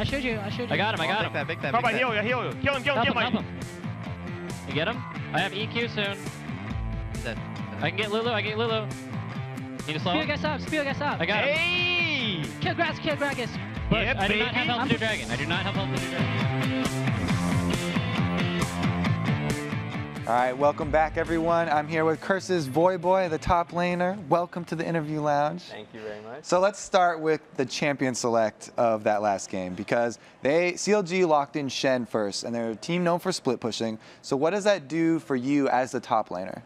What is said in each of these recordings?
I showed you. I got him. I got him. Big that. Come on, heal you. Kill him, Help buddy. him. You get him? I have EQ soon. Dead. I can get Lulu. Need to slow Spear him? gets up. Spear gets up. I got him. Hey! Kill Gragas. But Yeah, I do not have baby. health to do dragon. I do not have health to do dragon. All right, welcome back, everyone. I'm here with Curse's Voyboy, the top laner. Welcome to the interview lounge. Thank you very much. So let's start with the champion select of that last game because CLG locked in Shen first, and they're a team known for split pushing. So what does that do for you as the top laner?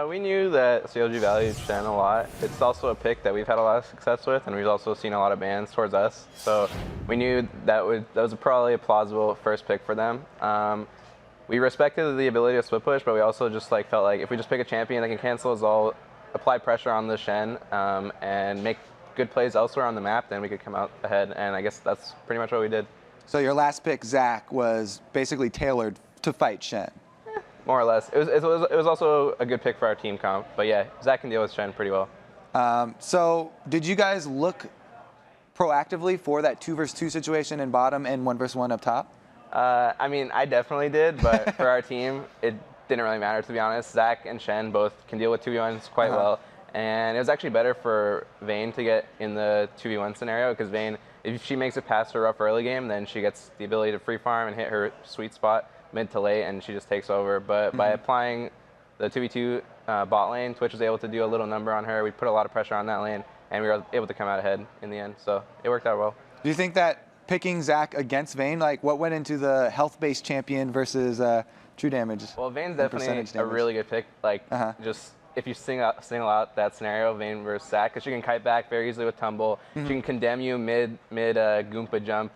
We knew that CLG valued Shen a lot. It's also a pick that we've had a lot of success with, and we've also seen a lot of bans towards us. So we knew that was probably a plausible first pick for them. We respected the ability to split push, but we also just felt like if we just pick a champion that can cancel us all, apply pressure on the Shen, and make good plays elsewhere on the map, then we could come out ahead. And I guess that's pretty much what we did. So your last pick, Zach, was basically tailored to fight Shen. More or less. It was also a good pick for our team comp. But yeah, Zach can deal with Shen pretty well. So did you guys look proactively for that 2 versus 2 situation in bottom and 1 versus 1 up top? I mean, I definitely did, but for our team, it didn't really matter, to be honest. Zach and Shen both can deal with 2v1s quite well, and it was actually better for Vayne to get in the 2v1 scenario, because Vayne, if she makes it past her rough early game, then she gets the ability to free farm and hit her sweet spot mid to late, and she just takes over. But by applying the 2v2 bot lane, Twitch was able to do a little number on her. We put a lot of pressure on that lane, and we were able to come out ahead in the end, so it worked out well. Do you think that picking Zach against Vayne, like what went into the health-based champion versus true damage? Well, Vayne's definitely a really good pick. Just if you single out that scenario, Vayne versus Zach, because she can kite back very easily with tumble. She can condemn you mid Goomba jump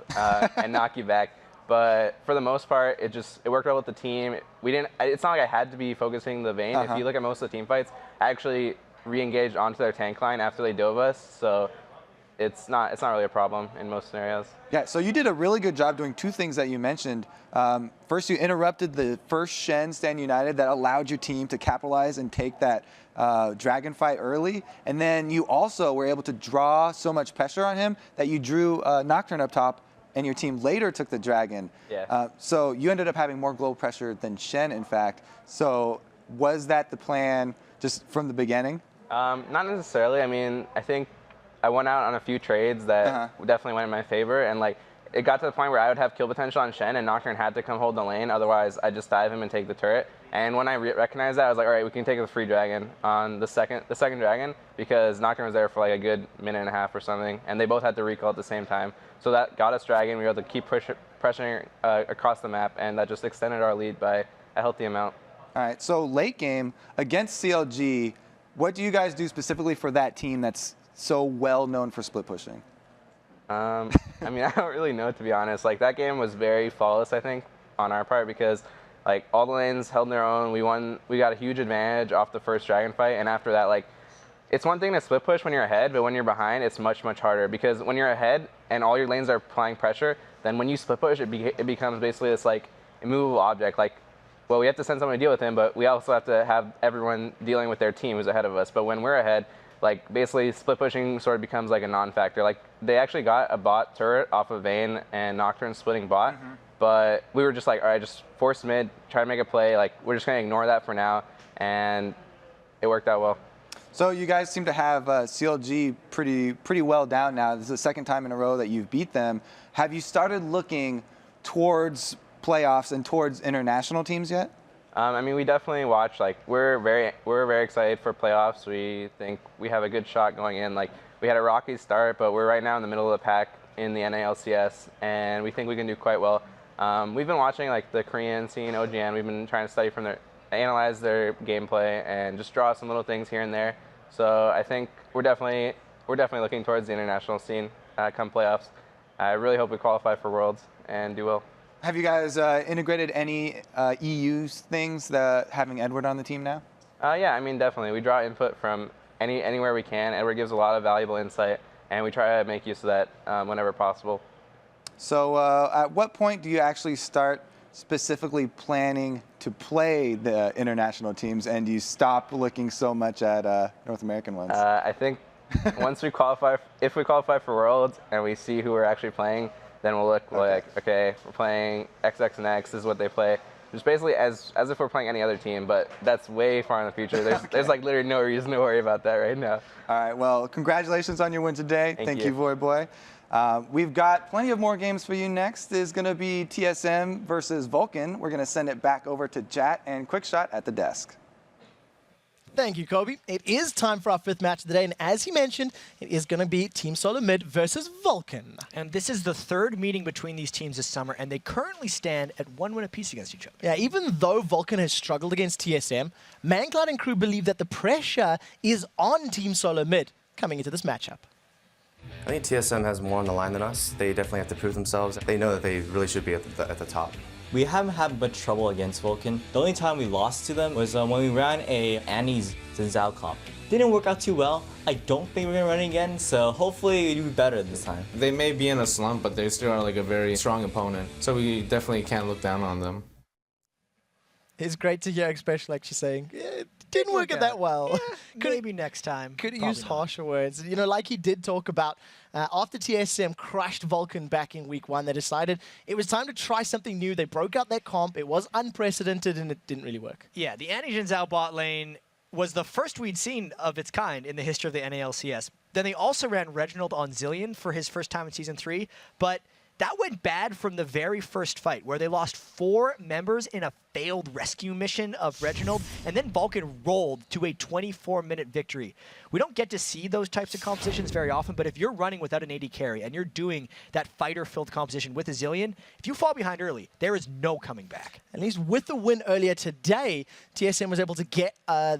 and knock you back. But for the most part, it worked out with the team. It's not like I had to be focusing the Vayne. If you look at most of the team fights, I actually re-engaged onto their tank line after they dove us. So it's not really a problem in most scenarios. Yeah, so you did a really good job doing 2 things that you mentioned. First, you interrupted the first Shen Stand United that allowed your team to capitalize and take that dragon fight early. And then you also were able to draw so much pressure on him that you drew Nocturne up top, and your team later took the dragon. Yeah. So you ended up having more global pressure than Shen, in fact. So was that the plan just from the beginning? Not necessarily. I mean, I think I went out on a few trades that definitely went in my favor, and it got to the point where I would have kill potential on Shen, and Nocturne had to come hold the lane. Otherwise, I'd just dive him and take the turret. And when I recognized that, I was like, all right, we can take the free dragon on the second dragon, because Nocturne was there for a good minute and a half or something, and they both had to recall at the same time. So that got us dragon. We were able to keep pressuring across the map, and that just extended our lead by a healthy amount. All right, so late game against CLG, what do you guys do specifically for that team that's so well known for split pushing? I mean, I don't really know, to be honest. That game was very flawless, I think, on our part, because all the lanes held their own. We won. We got a huge advantage off the first dragon fight, and after that, it's one thing to split push when you're ahead, but when you're behind, it's much, much harder, because when you're ahead and all your lanes are applying pressure, then when you split push, it becomes basically this immovable object. Well, we have to send someone to deal with him, but we also have to have everyone dealing with their team who's ahead of us. But when we're ahead, basically split pushing sort of becomes a non-factor. They actually got a bot turret off of Vayne and Nocturne splitting bot, but we were just all right, just force mid, try to make a play. We're just gonna ignore that for now, and it worked out well. So you guys seem to have CLG pretty well down now. This is the second time in a row that you've beat them. Have you started looking towards playoffs and towards international teams yet? I mean, we definitely watch. We're very excited for playoffs. We think we have a good shot going in. We had a rocky start, but we're right now in the middle of the pack in the NA LCS, and we think we can do quite well. We've been watching the Korean scene, OGN. We've been trying to study from analyze their gameplay, and just draw some little things here and there. So I think we're definitely looking towards the international scene come playoffs. I really hope we qualify for Worlds and do well. Have you guys integrated any EU things, having Edward on the team now? Yeah, I mean, definitely. We draw input from anywhere we can. Edward gives a lot of valuable insight, and we try to make use of that whenever possible. So at what point do you actually start specifically planning to play the international teams, and do you stop looking so much at North American ones? I think once we qualify, if we qualify for Worlds and we see who we're actually playing, then we'll look like, okay, we're playing XX and X, this is what they play. Just basically as if we're playing any other team, but that's way far in the future. There's like literally no reason to worry about that right now. All right, well, congratulations on your win today. Thank you, you. Voyboy. We've got plenty of more games for you. Next is going to be TSM versus Vulcan. We're going to send it back over to Jat and Quickshot at the desk. Thank you, Kobe. It is time for our 5th match of the day, and as he mentioned, it is going to be Team Solo Mid versus Vulcan. And this is the 3rd meeting between these teams this summer, and they currently stand at 1 win apiece against each other. Yeah, even though Vulcan has struggled against TSM, ManCloud and crew believe that the pressure is on Team Solo Mid coming into this matchup. I think TSM has more on the line than us. They definitely have to prove themselves. They know that they really should be at the top. We haven't had much trouble against Vulcan. The only time we lost to them was when we ran a Annie's Zinzao comp. Didn't work out too well. I don't think we're gonna run it again, so hopefully we do better this time. They may be in a slump, but they still are like a very strong opponent, so we definitely can't look down on them. It's great to hear, especially like she's saying, it didn't work out that well. Yeah, maybe next time. Could have Probably used not. harsher words. You know, like he did talk about, after TSM crushed Vulcan back in week 1, they decided it was time to try something new. They broke out their comp. It was unprecedented, and it didn't really work. Yeah, the Annie Jinzhao bot lane was the first we'd seen of its kind in the history of the NA LCS. Then they also ran Reginald on Zillion for his first time in Season 3, but that went bad from the very first fight, where they lost 4 members in a failed rescue mission of Reginald, and then Vulcan rolled to a 24-minute victory. We don't get to see those types of compositions very often, but if you're running without an AD carry and you're doing that fighter-filled composition with a Zillion, if you fall behind early, there is no coming back. At least with the win earlier today, TSM was able to get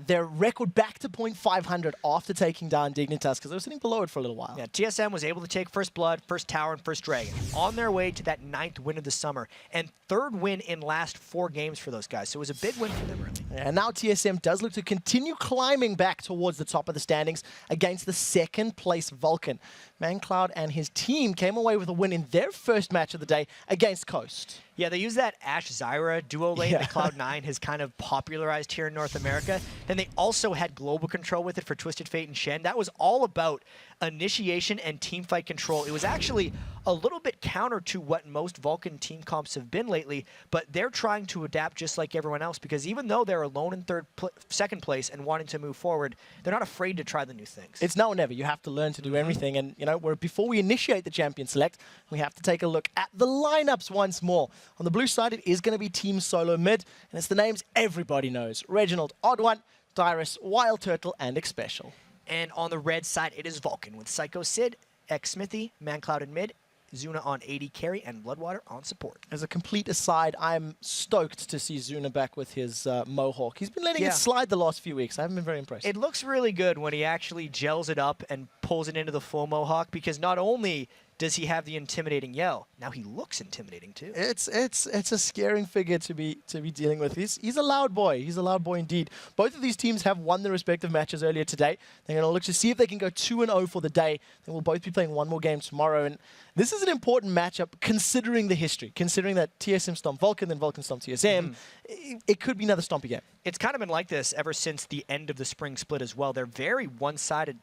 their record back to .500 after taking down Dignitas, because they were sitting below it for a little while. Yeah, TSM was able to take First Blood, First Tower, and First Dragon, on their way to that 9th win of the summer, and 3rd win in last 4 games for those guys. So it was a big win for them early. And now TSM does look to continue climbing back towards the top of the standings against the 2nd place Vulcan. ManCloud and his team came away with a win in their first match of the day against Coast. Yeah, they use that Ashe-Zyra duo lane that Cloud9 has kind of popularized here in North America. Then they also had global control with it for Twisted Fate and Shen. That was all about initiation and teamfight control. It was actually a little bit counter to what most Vulcan team comps have been lately, but they're trying to adapt just like everyone else, because even though they're alone in 2nd place and wanting to move forward, they're not afraid to try the new things. It's now or never. You have to learn to do everything. And, you know, before we initiate the champion select, we have to take a look at the lineups once more. On the blue side, it is going to be Team Solo Mid, and it's the names everybody knows. Reginald, Odd One, Dyrus, Wild Turtle, and Xpecial. And on the red side, it is Vulcan with Psycho Sid, X-Smithy, ManCloud in mid, Zuna on AD carry, and Bloodwater on support. As a complete aside, I'm stoked to see Zuna back with his Mohawk. He's been letting it slide the last few weeks. I haven't been very impressed. It looks really good when he actually gels it up and pulls it into the full Mohawk, because not only does he have the intimidating yell, now he looks intimidating too. It's a scaring figure to be dealing with. He's a loud boy. He's a loud boy indeed. Both of these teams have won their respective matches earlier today. They're going to look to see if they can go 2-0 for the day. They will both be playing one more game tomorrow. And this is an important matchup considering the history, considering that TSM stomped Vulcan, then Vulcan stomped TSM. It could be another stompy game. It's kind of been like this ever since the end of the spring split as well. They're very one-sided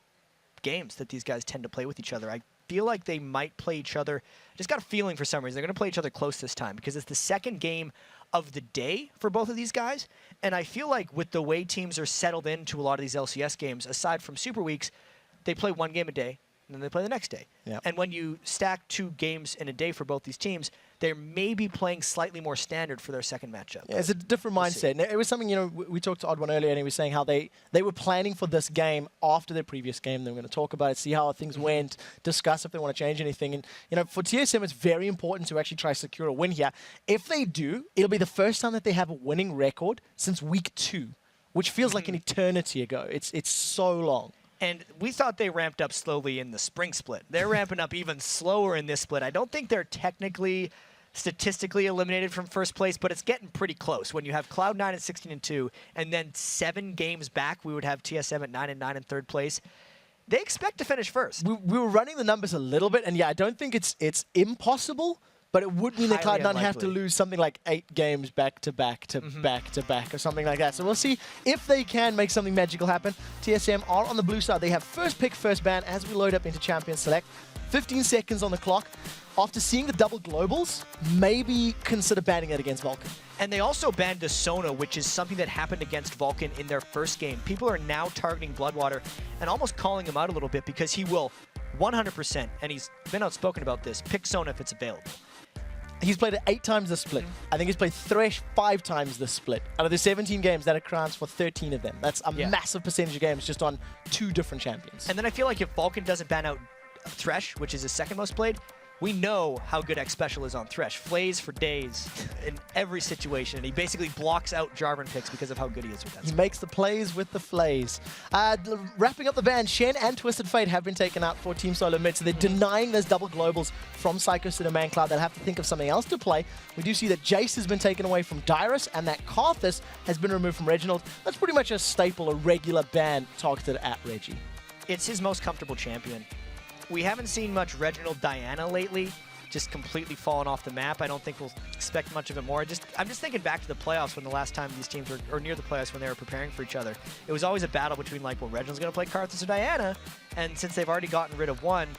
games that these guys tend to play with each other. I feel like they might play each other. I just got a feeling for some reason they're going to play each other close this time, because it's the 2nd game of the day for both of these guys. And I feel like with the way teams are settled into a lot of these LCS games, aside from Super Weeks, they play 1 game a day, and then they play the next day. Yep. And when you stack 2 games in a day for both these teams, they're maybe playing slightly more standard for their 2nd matchup. Yeah, it's a different mindset. And it was something, you know, we talked to Odd One earlier, and he was saying how they were planning for this game after their previous game. They were going to talk about it, see how things went, discuss if they want to change anything. And, you know, for TSM, it's very important to actually try to secure a win here. If they do, it'll be the first time that they have a winning record since week 2, which feels like an eternity ago. It's so long. And we thought they ramped up slowly in the spring split. They're ramping up even slower in this split. I don't think they're technically, statistically eliminated from first place, but it's getting pretty close. When you have Cloud9 at 16-2, and then 7 games back, we would have TSM at 9-9 in 3rd place. They expect to finish first. We were running the numbers a little bit, and yeah, I don't think it's impossible, but it would mean that Highly Cloud9 have to unlikely. lose something like 8 games back to back to back to back or something like that. So we'll see if they can make something magical happen. TSM are on the blue side. They have first pick, first ban as we load up into Champion Select. 15 seconds on the clock. After seeing the double globals, maybe consider banning it against Vulcan. And they also banned the Sona, which is something that happened against Vulcan in their first game. People are now targeting Bloodwater and almost calling him out a little bit because he will 100%, and he's been outspoken about this, pick Sona if it's available. He's played it 8 times this split. I think he's played Thresh 5 times this split. Out of the 17 games, that accounts for 13 of them. That's a massive percentage of games just on 2 different champions. And then I feel like if Vulcan doesn't ban out Thresh, which is his second most played, we know how good X Special is on Thresh. Flays for days in every situation. And he basically blocks out Jarvan picks because of how good he is with that. He makes the plays with the flays. Wrapping up the ban, Shen and Twisted Fate have been taken out for Team Solo Mid, so they're denying those double globals from Psychos to the Man Cloud. They'll have to think of something else to play. We do see that Jace has been taken away from Dyrus, and that Karthus has been removed from Reginald. That's pretty much a staple, a regular ban targeted at Reggie. It's his most comfortable champion. We haven't seen much Reginald Diana lately, just completely fallen off the map. I don't think we'll expect much of it more. I'm just thinking back to the playoffs when the last time these teams were, or near the playoffs when they were preparing for each other. It was always a battle between like, well, Reginald's going to play Karthus or Diana, and since they've already gotten rid of one,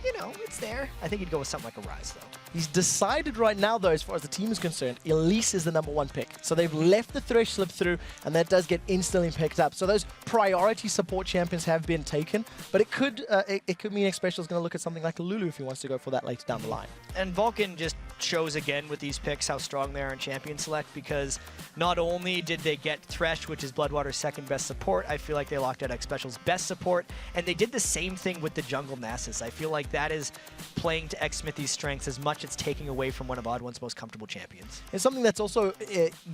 you know, it's there. I think he'd go with something like a Ryze, though. He's decided right now, though, as far as the team is concerned, Elise is the #1 pick. So they've left the Thresh slip through, and that does get instantly picked up. So those priority support champions have been taken, but it could mean X Special is going to look at something like a Lulu if he wants to go for that later down the line. And Vulcan just shows again with these picks how strong they are in champion select, because not only did they get Thresh, which is Bloodwater's second best support, I feel like they locked out X Special's best support, and they did the same thing with the jungle Nasus. I feel like that is playing to X Smithy's strengths as much it's taking away from one of Odd1's most comfortable champions. It's something that's also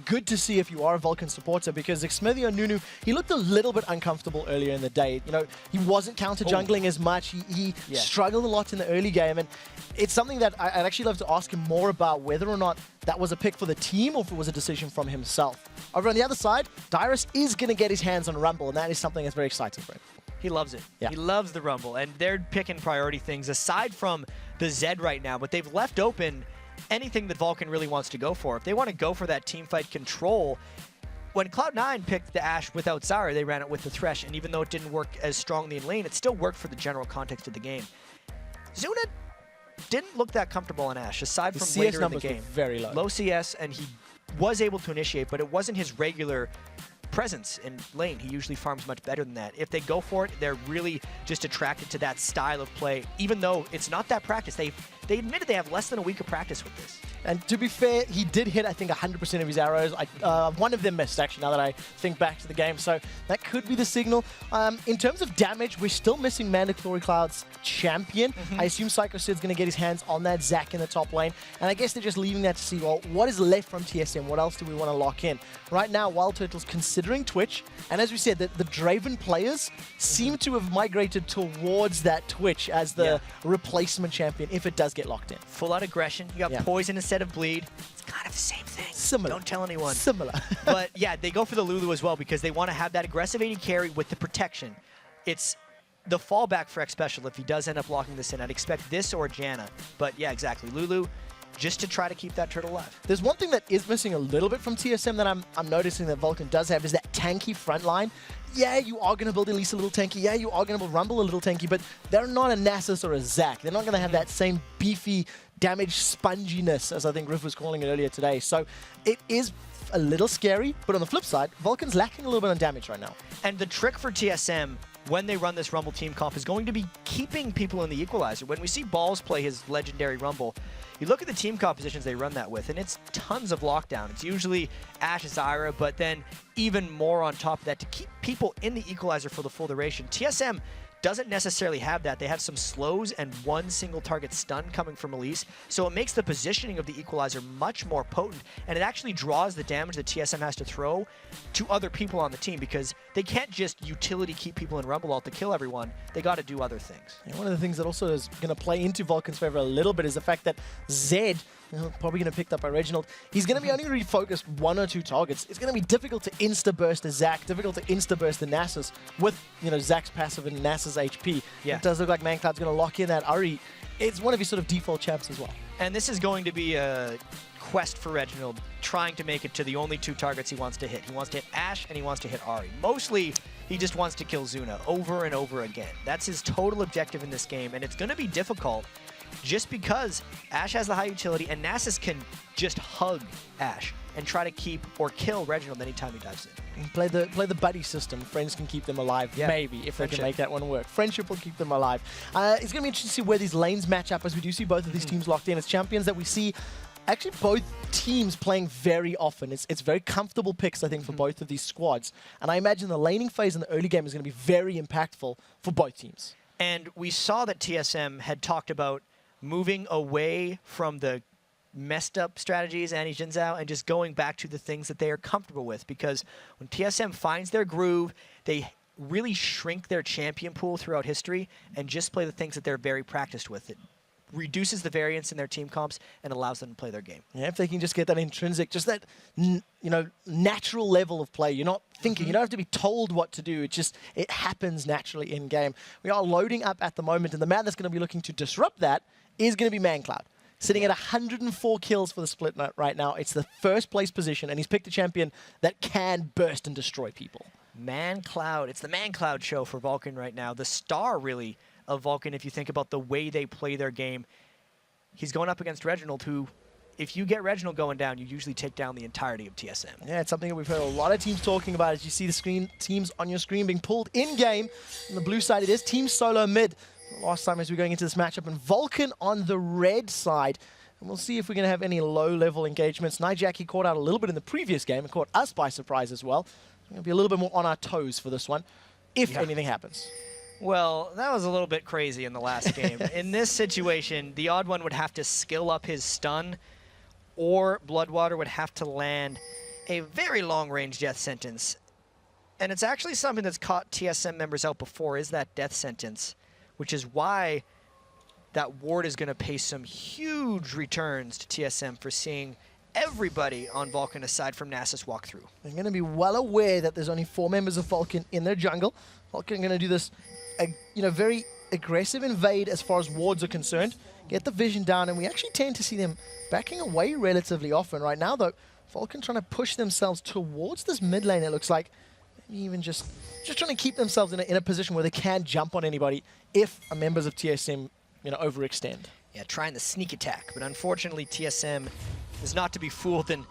good to see if you are a Vulcan supporter, because Xmithio Nunu, he looked a little bit uncomfortable earlier in the day. You know, he wasn't counter jungling as much. He struggled a lot in the early game, and it's something that I'd actually love to ask him more about, whether or not that was a pick for the team or if it was a decision from himself. Over on the other side, Dyrus is going to get his hands on Rumble, and that is something that's very exciting for him. He loves it. Yeah. He loves the Rumble, and they're picking priority things aside from the Zed right now, but they've left open anything that Vulcan really wants to go for. If they want to go for that teamfight control, when Cloud9 picked the Ashe without Zarya, they ran it with the Thresh, and even though it didn't work as strongly in lane, it still worked for the general context of the game. Zuna didn't look that comfortable on Ashe, aside from later in the game. Very low. Low CS, and he was able to initiate, but it wasn't his regular presence in lane. He usually farms much better than that. If they go for it, they're really just attracted to that style of play, even though it's not that practice. They admitted they have less than a week of practice with this. And to be fair, he did hit, I think, 100% of his arrows. One of them missed, actually, now that I think back to the game. So that could be the signal. In terms of damage, we're still missing Mandatory Cloud's champion. I assume Psycho Sid's going to get his hands on that Zac in the top lane. And I guess they're just leaving that to see, well, what is left from TSM? What else do we want to lock in? Right now, Wild Turtle's considering Twitch. And as we said, the Draven players seem to have migrated towards that Twitch as the replacement champion if it does get locked in. Full out aggression. You got poison instead of bleed. It's kind of the same thing. Similar. Don't tell anyone. Similar. But yeah, they go for the Lulu as well because they want to have that aggressive AD carry with the protection. It's the fallback for X Special if he does end up locking this in. I'd expect this or Janna. But yeah, exactly. Lulu, just to try to keep that turtle alive. There's one thing that is missing a little bit from TSM that I'm noticing that Vulcan does have, is that tanky front line. Yeah, you are going to build Elise a little tanky. Yeah, you are going to build Rumble a little tanky, but they're not a Nasus or a Zac. They're not going to have that same beefy damage sponginess, as I think Riff was calling it earlier today. So it is a little scary, but on the flip side, Vulcan's lacking a little bit on damage right now. And the trick for TSM when they run this Rumble team comp is going to be keeping people in the equalizer. When we see Balls play his legendary Rumble, you look at the team compositions they run that with, and it's tons of lockdown. It's usually Ashe, Zyra, but then even more on top of that to keep people in the equalizer for the full duration. TSM doesn't necessarily have that. They have some slows and one single target stun coming from Elise, so it makes the positioning of the equalizer much more potent, and it actually draws the damage that TSM has to throw to other people on the team, because they can't just utility keep people in Rumble Ult to kill everyone. They got to do other things. And one of the things that also is going to play into Vulcan's favor a little bit is the fact that Zed, probably going to be picked up by Reginald, he's going to be only refocused 1 or 2 targets. It's going to be difficult to insta-burst a Zac, difficult to insta-burst the Nasus with, Zac's passive and Nasus HP. Yeah. It does look like ManCloud's going to lock in that Ahri. It's one of his sort of default champs as well. And this is going to be a quest for Reginald, trying to make it to the only 2 targets he wants to hit. He wants to hit Ashe and he wants to hit Ahri. Mostly He just wants to kill Zuna over and over again. That's his total objective in this game, and it's going to be difficult just because Ashe has the high utility, and Nasus can just hug Ashe and try to keep or kill Reginald anytime he dives in. Play the buddy system. Friends can keep them alive, maybe, if they can make that one work. Friendship will keep them alive. It's going to be interesting to see where these lanes match up, as we do see both of these teams locked in. It's champions that we see actually both teams playing very often. It's very comfortable picks, I think, for both of these squads. And I imagine the laning phase in the early game is going to be very impactful for both teams. And we saw that TSM had talked about moving away from the messed up strategies, Annie Jinzhao, and just going back to the things that they are comfortable with. Because when TSM finds their groove, they really shrink their champion pool throughout history and just play the things that they're very practiced with. It reduces the variance in their team comps and allows them to play their game. Yeah, if they can just get that intrinsic, just that natural level of play. You're not thinking, you don't have to be told what to do. It happens naturally in game. We are loading up at the moment, and the man that's going to be looking to disrupt that is going to be ManCloud. Sitting at 104 kills for the split right now. It's the first place position, and he's picked a champion that can burst and destroy people. ManCloud. It's the ManCloud show for Vulcan right now. The star, really, of Vulcan, if you think about the way they play their game. He's going up against Reginald, who, if you get Reginald going down, you usually take down the entirety of TSM. Yeah, it's something that we've heard a lot of teams talking about as you see the teams on your screen being pulled in-game. On the blue side, it is Team Solo mid. Last time as we're going into this matchup, and Vulcan on the red side. And we'll see if we're going to have any low-level engagements. Nijak, he caught out a little bit in the previous game and caught us by surprise as well. We're going to be a little bit more on our toes for this one, if anything happens. Well, that was a little bit crazy in the last game. In this situation, the odd one would have to skill up his stun, or Bloodwater would have to land a very long-range death sentence. And it's actually something that's caught TSM members out before, is that death sentence, which is why that ward is going to pay some huge returns to TSM for seeing everybody on Vulcan aside from Nasus walk through. They're going to be well aware that there's only 4 members of Vulcan in their jungle. Vulcan are going to do this, very aggressive invade as far as wards are concerned. Get the vision down, and we actually tend to see them backing away relatively often. Right now, though, Vulcan trying to push themselves towards this mid lane, it looks like. Maybe even just trying to keep themselves in a position where they can jump on anybody if members of TSM, overextend. Yeah, trying the sneak attack, but unfortunately TSM is not to be fooled, and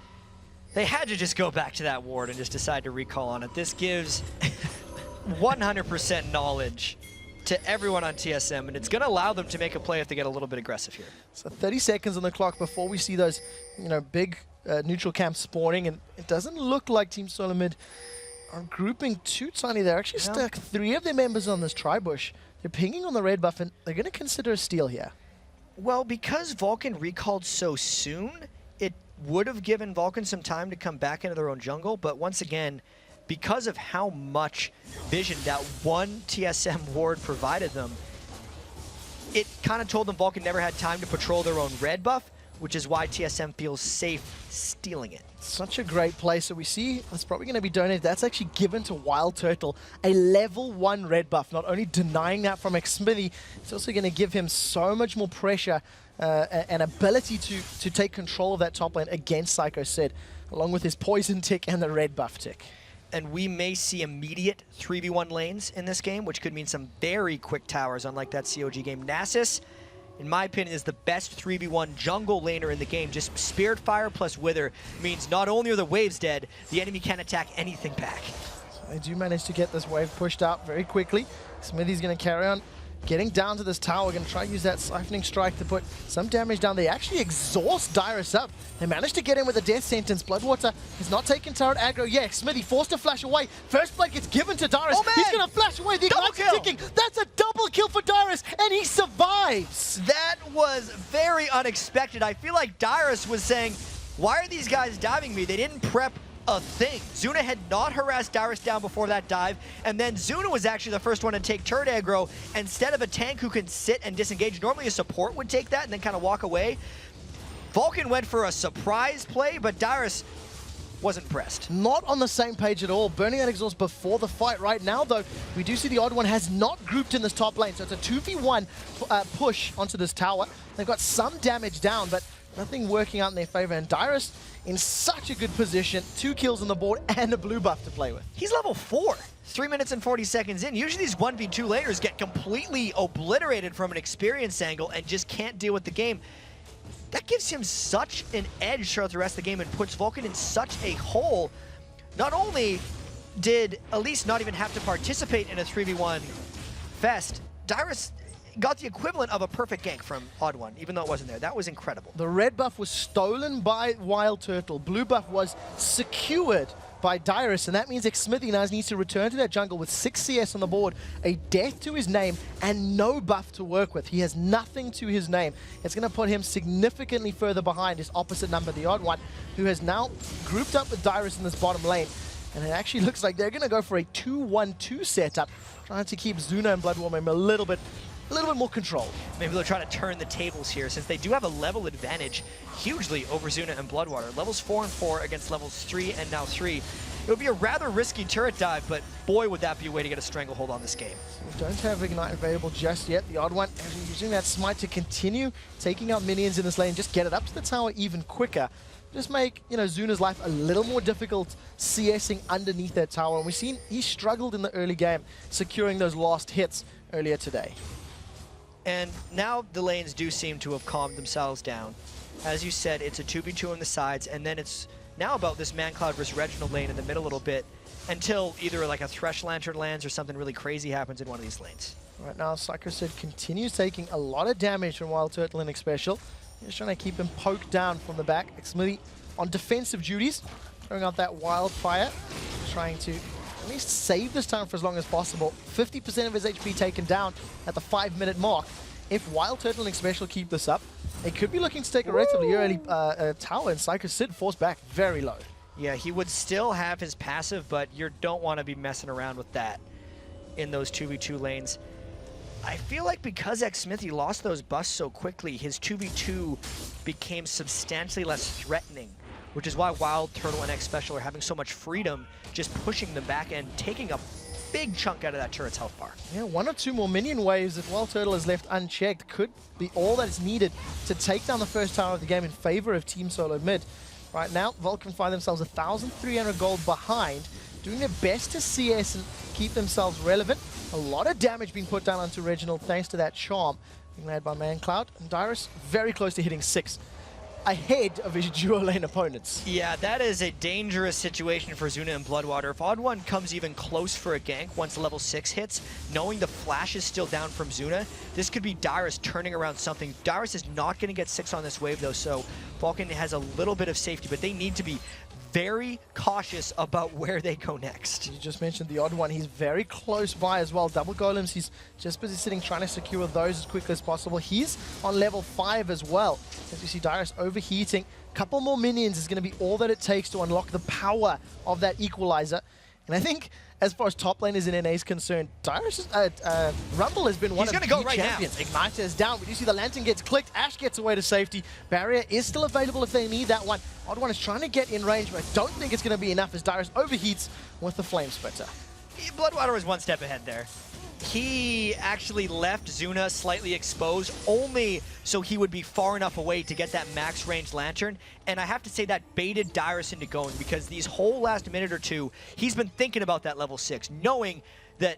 they had to just go back to that ward and just decide to recall on it. This gives 100% knowledge to everyone on TSM, and it's going to allow them to make a play if they get a little bit aggressive here. So 30 seconds on the clock before we see those, big neutral camps spawning, and it doesn't look like Team Solo Mid are grouping too tiny. They're actually stuck 3 of their members on this tri-bush. They're pinging on the red buff, and they're going to consider a steal here. Well, because Vulcan recalled so soon, it would have given Vulcan some time to come back into their own jungle, but once again, because of how much vision that one TSM ward provided them, it kind of told them Vulcan never had time to patrol their own red buff, which is why TSM feels safe stealing it. Such a great play. So we see that's probably going to be donated. That's actually given to Wild Turtle, a level 1 red buff. Not only denying that from Xmithy, it's also going to give him so much more pressure and ability to take control of that top lane against Psycho Sid, along with his poison tick and the red buff tick. And we may see immediate 3v1 lanes in this game, which could mean some very quick towers, unlike that COG game. Nasus, in my opinion, is the best 3v1 jungle laner in the game. Just Spirit Fire plus Wither means not only are the waves dead, the enemy can't attack anything back. So they do manage to get this wave pushed out very quickly. Smithy's going to carry on getting down to this tower. Going to try to use that Siphoning Strike to put some damage down. They actually exhaust Dyrus up. They managed to get in with a death sentence. Bloodwater has not taken turret aggro yet. Smithy forced to flash away. First blood gets given to Dyrus. Oh, he's going to flash away. The Ignite's ticking. That's a double kill for Dyrus, and he survives. That was very unexpected. I feel like Dyrus was saying, why are these guys diving me? They didn't prep a thing. Zuna had not harassed Dyrus down before that dive, and then Zuna was actually the first one to take turret aggro instead of a tank who can sit and disengage. Normally a support would take that and then kind of walk away. Vulcan went for a surprise play, but Dyrus wasn't pressed. Not on the same page at all. Burning that exhaust before the fight. Right now, though, we do see the Odd One has not grouped in this top lane, so it's a 2v1 push onto this tower. They've got some damage down, but nothing working out in their favor, and Dyrus in such a good position. 2 kills on the board and a blue buff to play with. He's level 4. 3 minutes and 40 seconds in, usually these 1v2 laners get completely obliterated from an experience angle and just can't deal with the game. That gives him such an edge throughout the rest of the game and puts Vulcan in such a hole. Not only did Elise not even have to participate in a 3v1 fest, Dyrus got the equivalent of a perfect gank from Odd1, even though it wasn't there. That was incredible. The red buff was stolen by Wild Turtle. Blue buff was secured by Dyrus, and that means Xmithy now needs to return to that jungle with 6 CS on the board, a death to his name, and no buff to work with. He has nothing to his name. It's going to put him significantly further behind his opposite number, the Odd One, who has now grouped up with Dyrus in this bottom lane. And it actually looks like they're going to go for a 2-1-2 setup, trying to keep Zuna and Bloodwarming a little bit more controlled. Maybe they'll try to turn the tables here, since they do have a level advantage hugely over Zuna and Bloodwater. Levels 4 and 4 against levels 3 and now 3. It would be a rather risky turret dive, but boy, would that be a way to get a stranglehold on this game. We don't have Ignite available just yet. The Odd One using that Smite to continue taking out minions in this lane, just get it up to the tower even quicker. Just make, you know, Zuna's life a little more difficult CSing underneath that tower. And we've seen he struggled in the early game, securing those last hits earlier today. And now the lanes do seem to have calmed themselves down. As you said, it's a 2v2 on the sides, and then it's now about this ManCloud versus Reginald lane in the middle a little bit, until either like a Thresh Lantern lands or something really crazy happens in one of these lanes. Right now, Psychosid continues taking a lot of damage from Wild Turtle in Special. Just trying to keep him poked down from the back. Xmithy on defensive duties, throwing out that Wildfire, trying to at least save this time for as long as possible. 50% of his HP taken down at the 5-minute mark. If Wild Turtle and Special keep this up, they could be looking to take a relatively early tower, and Psychosid forced back very low. Yeah, he would still have his passive, but you don't want to be messing around with that in those 2v2 lanes. I feel like because Xmithy lost those buffs so quickly, his 2v2 became substantially less threatening, which is why Wild Turtle and X-Special are having so much freedom, just pushing them back and taking a big chunk out of that turret's health bar. Yeah, 1 or 2 more minion waves, if Wild Turtle is left unchecked, could be all that is needed to take down the first tower of the game in favor of Team Solo Mid. Right now, Vulcan find themselves 1,300 gold behind, doing their best to CS and keep themselves relevant. A lot of damage being put down onto Reginald thanks to that charm being led by ManCloud. And Dyrus very close to hitting 6, ahead of his duo lane opponents. Yeah, that is a dangerous situation for Zuna and Bloodwater. If Odd One comes even close for a gank once level 6 hits, knowing the flash is still down from Zuna, this could be Dyrus turning around something. Dyrus is not going to get 6 on this wave though, so Vulcan has a little bit of safety, but they need to be very cautious about where they go next. You just mentioned the Odd One. He's very close by as well. Double golems, he's just busy sitting trying to secure those as quickly as possible. He's on level 5 as well. As you see Dyrus overheating. A couple more minions is going to be all that it takes to unlock the power of that equalizer. And I think as far as top lane is in NA is concerned, Dyrus, Rumble has been one of the champions. Igniter is down. We do see the Lantern gets clicked. Ashe gets away to safety. Barrier is still available if they need that one. Odd One is trying to get in range, but I don't think it's going to be enough as Dyrus overheats with the Flame Splitter. Bloodwater was one step ahead there. He actually left Zuna slightly exposed, only so he would be far enough away to get that max range Lantern. And I have to say that baited Dyrus into going, because these whole last minute or two, he's been thinking about that level 6, knowing that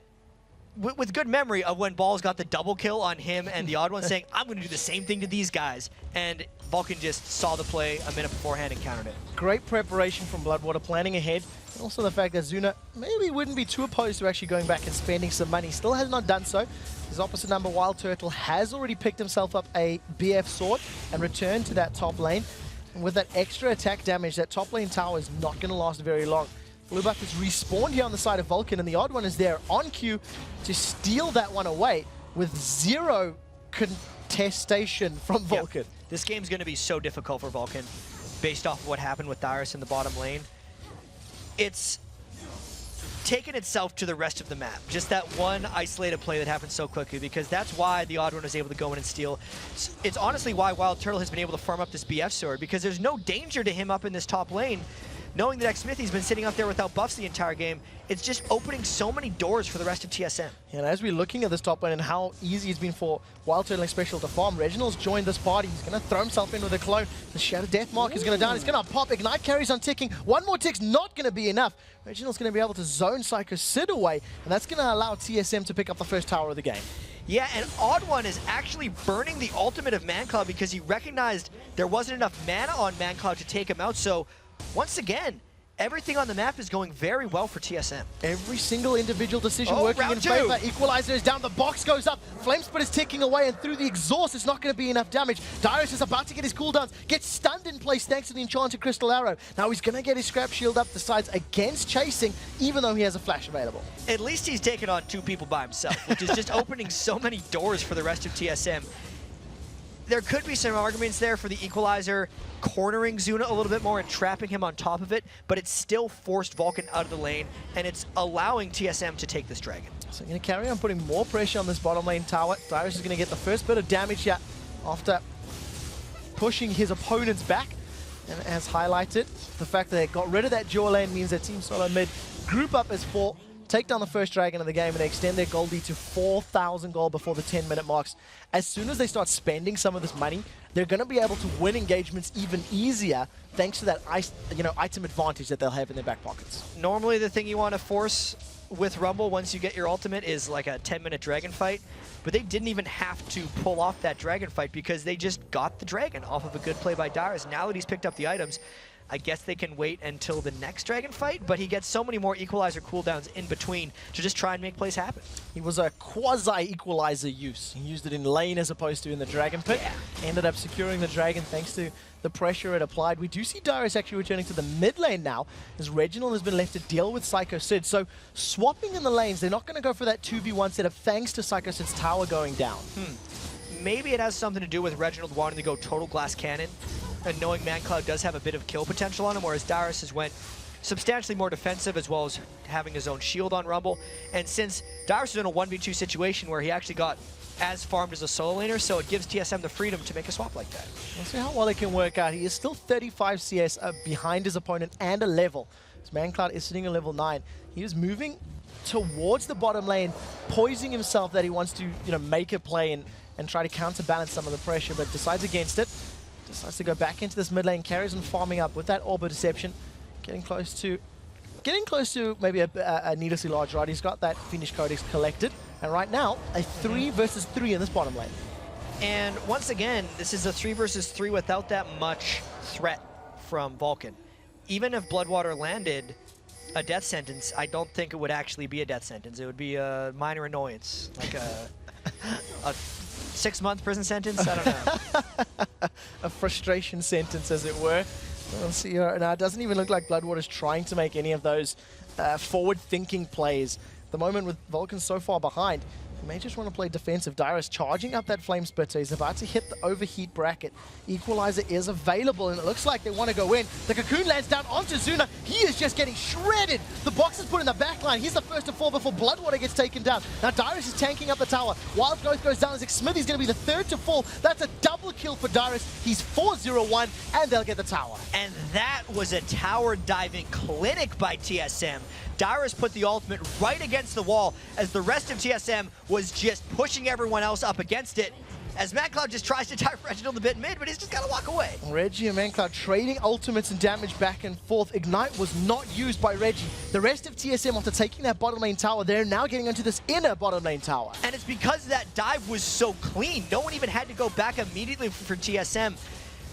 with good memory of when Balls got the double kill on him and the Odd One, saying, I'm going to do the same thing to these guys. And Vulcan just saw the play a minute beforehand and countered it. Great preparation from Bloodwater, planning ahead. And also the fact that Zuna maybe wouldn't be too opposed to actually going back and spending some money. Still has not done so. His opposite number, Wild Turtle, has already picked himself up a BF sword and returned to that top lane. And with that extra attack damage, that top lane tower is not going to last very long. Blue buff is respawned here on the side of Vulcan, and the Odd One is there on cue to steal that one away with 0 contestation from Vulcan. Yep. This game's going to be so difficult for Vulcan based off of what happened with Dyrus in the bottom lane. It's taken itself to the rest of the map. Just that one isolated play that happened so quickly, because that's why the Odd One was able to go in and steal. It's honestly why Wild Turtle has been able to farm up this BF sword, because there's no danger to him up in this top lane. knowing that Xmithy's been sitting up there without buffs the entire game, it's just opening so many doors for the rest of TSM. And as we're looking at this top lane and how easy it's been for Wild Turtling Special to farm, Reginald's joined this party. He's going to throw himself in with a clone. The Shadow Death Mark is going to down. He's going to pop. Ignite carries on ticking. One more tick's not going to be enough. Reginald's going to be able to zone Psycho Sid away, and that's going to allow TSM to pick up the first tower of the game. Yeah, and Odd One is actually burning the ultimate of ManCloud because he recognized there wasn't enough mana on ManCloud to take him out. So, once again, everything on the map is going very well for TSM. Every single individual decision working in favor. Equalizer is down, the box goes up, Flamespit is ticking away, and through the exhaust it's not going to be enough damage. Dyrus is about to get his cooldowns, gets stunned in place thanks to the Enchanted Crystal Arrow. Now he's going to get his Scrap Shield up, decides against chasing, even though he has a flash available. At least he's taken on 2 people by himself, which is just opening so many doors for the rest of TSM. There could be some arguments there for the Equalizer cornering Zuna a little bit more and trapping him on top of it, but it's still forced Vulcan out of the lane, and it's allowing TSM to take this dragon. So I'm going to carry on putting more pressure on this bottom lane tower. Dyrus is going to get the first bit of damage here after pushing his opponents back. And as highlighted, the fact that they got rid of that dual lane means that Team Solo Mid group up as 4, take down the first dragon of the game, and they extend their gold lead to 4,000 gold before the 10-minute marks. As soon as they start spending some of this money, they're going to be able to win engagements even easier thanks to that item advantage that they'll have in their back pockets. Normally the thing you want to force with Rumble once you get your ultimate is like a 10-minute dragon fight, but they didn't even have to pull off that dragon fight because they just got the dragon off of a good play by Dyrus. Now that he's picked up the items, I guess they can wait until the next dragon fight, but he gets so many more Equalizer cooldowns in between to just try and make plays happen. He was a quasi-Equalizer use. He used it in lane as opposed to in the dragon pit. Yeah. Ended up securing the dragon thanks to the pressure it applied. We do see Dyrus actually returning to the mid lane now, as Reginald has been left to deal with Psycho Sid. So swapping in the lanes, they're not going to go for that 2v1 setup thanks to Psycho Sid's tower going down. Maybe it has something to do with Reginald wanting to go total glass cannon and knowing ManCloud does have a bit of kill potential on him, whereas Dyrus has went substantially more defensive as well as having his own shield on Rumble. And since Dyrus is in a 1v2 situation where he actually got as farmed as a solo laner, so it gives TSM the freedom to make a swap like that. We'll see how well it can work out. He is still 35 CS behind his opponent and a level. So ManCloud is sitting at level 9. He is moving towards the bottom lane, poising himself that he wants to make a play and try to counterbalance some of the pressure, but decides against it. Decides to go back into this mid lane, carries on farming up with that Orb of Deception, getting close to maybe a needlessly large rod. He's got that Fiendish Codex collected, and right now a 3 versus 3 in this bottom lane. And once again, this is a 3 versus 3 without that much threat from Vulcan. Even if Bloodwater landed a death sentence, I don't think it would actually be a death sentence. It would be a minor annoyance, like a 6-month prison sentence. I don't know. A frustration sentence, as it were. We'll see here. Now, it doesn't even look like Bloodwater's trying to make any of those forward-thinking plays. The moment with Vulcan so far behind, he may just want to play defensive. Dyrus charging up that Flame Splitter. He's about to hit the overheat bracket. Equalizer is available, and it looks like they want to go in. The Cocoon lands down onto Zuna. He is just getting shredded. The box is put in the back line. He's the first to fall before Bloodwater gets taken down. Now Dyrus is tanking up the tower. Wild Growth goes down as Xmithy's going to be the third to fall. That's a double kill for Dyrus. He's 4-0-1, and they'll get the tower. And that was a tower diving clinic by TSM. Dyrus put the ultimate right against the wall as the rest of TSM was just pushing everyone else up against it. As ManCloud just tries to dive Reginald a bit mid, but he's just got to walk away. Reggie and ManCloud trading ultimates and damage back and forth. Ignite was not used by Reggie. The rest of TSM, after taking that bottom lane tower, they're now getting onto this inner bottom lane tower. And it's because that dive was so clean. No one even had to go back immediately for TSM.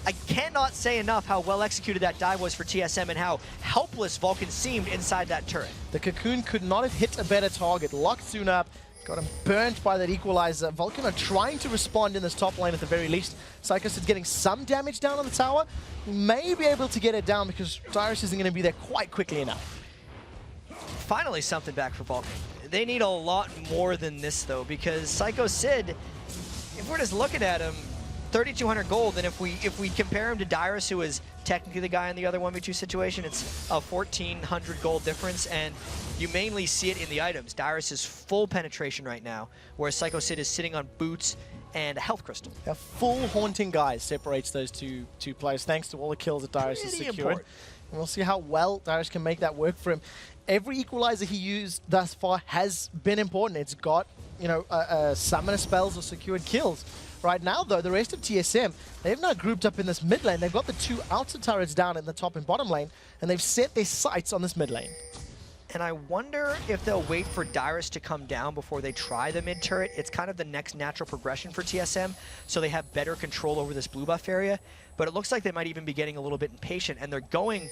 I cannot say enough how well executed that dive was for TSM and how helpless Vulcan seemed inside that turret. The Cocoon could not have hit a better target. Locked Zuna up, got him burnt by that Equalizer. Vulcan are trying to respond in this top lane at the very least. Psychos is getting some damage down on the tower. He may be able to get it down because Dyrus isn't going to be there quite quickly enough. Finally something back for Vulcan. They need a lot more than this though, because Psycho Sid, if we're just looking at him, 3,200 gold, and if we compare him to Dyrus, who is technically the guy in the other 1v2 situation, it's a 1,400 gold difference, and you mainly see it in the items. Dyrus is full penetration right now, whereas Psycho Sid is sitting on boots and a health crystal. A full Haunting Guise separates those two players, thanks to all the kills that Dyrus has secured. And we'll see how well Darius can make that work for him. Every equalizer he used thus far has been important. It's got, you know, summoner spells or secured kills. Right now, though, the rest of TSM, they've now grouped up in this mid lane. They've got the 2 outer turrets down in the top and bottom lane, and they've set their sights on this mid lane. And I wonder if they'll wait for Dyrus to come down before they try the mid turret. It's kind of the next natural progression for TSM, so they have better control over this blue buff area. But it looks like they might even be getting a little bit impatient, and they're going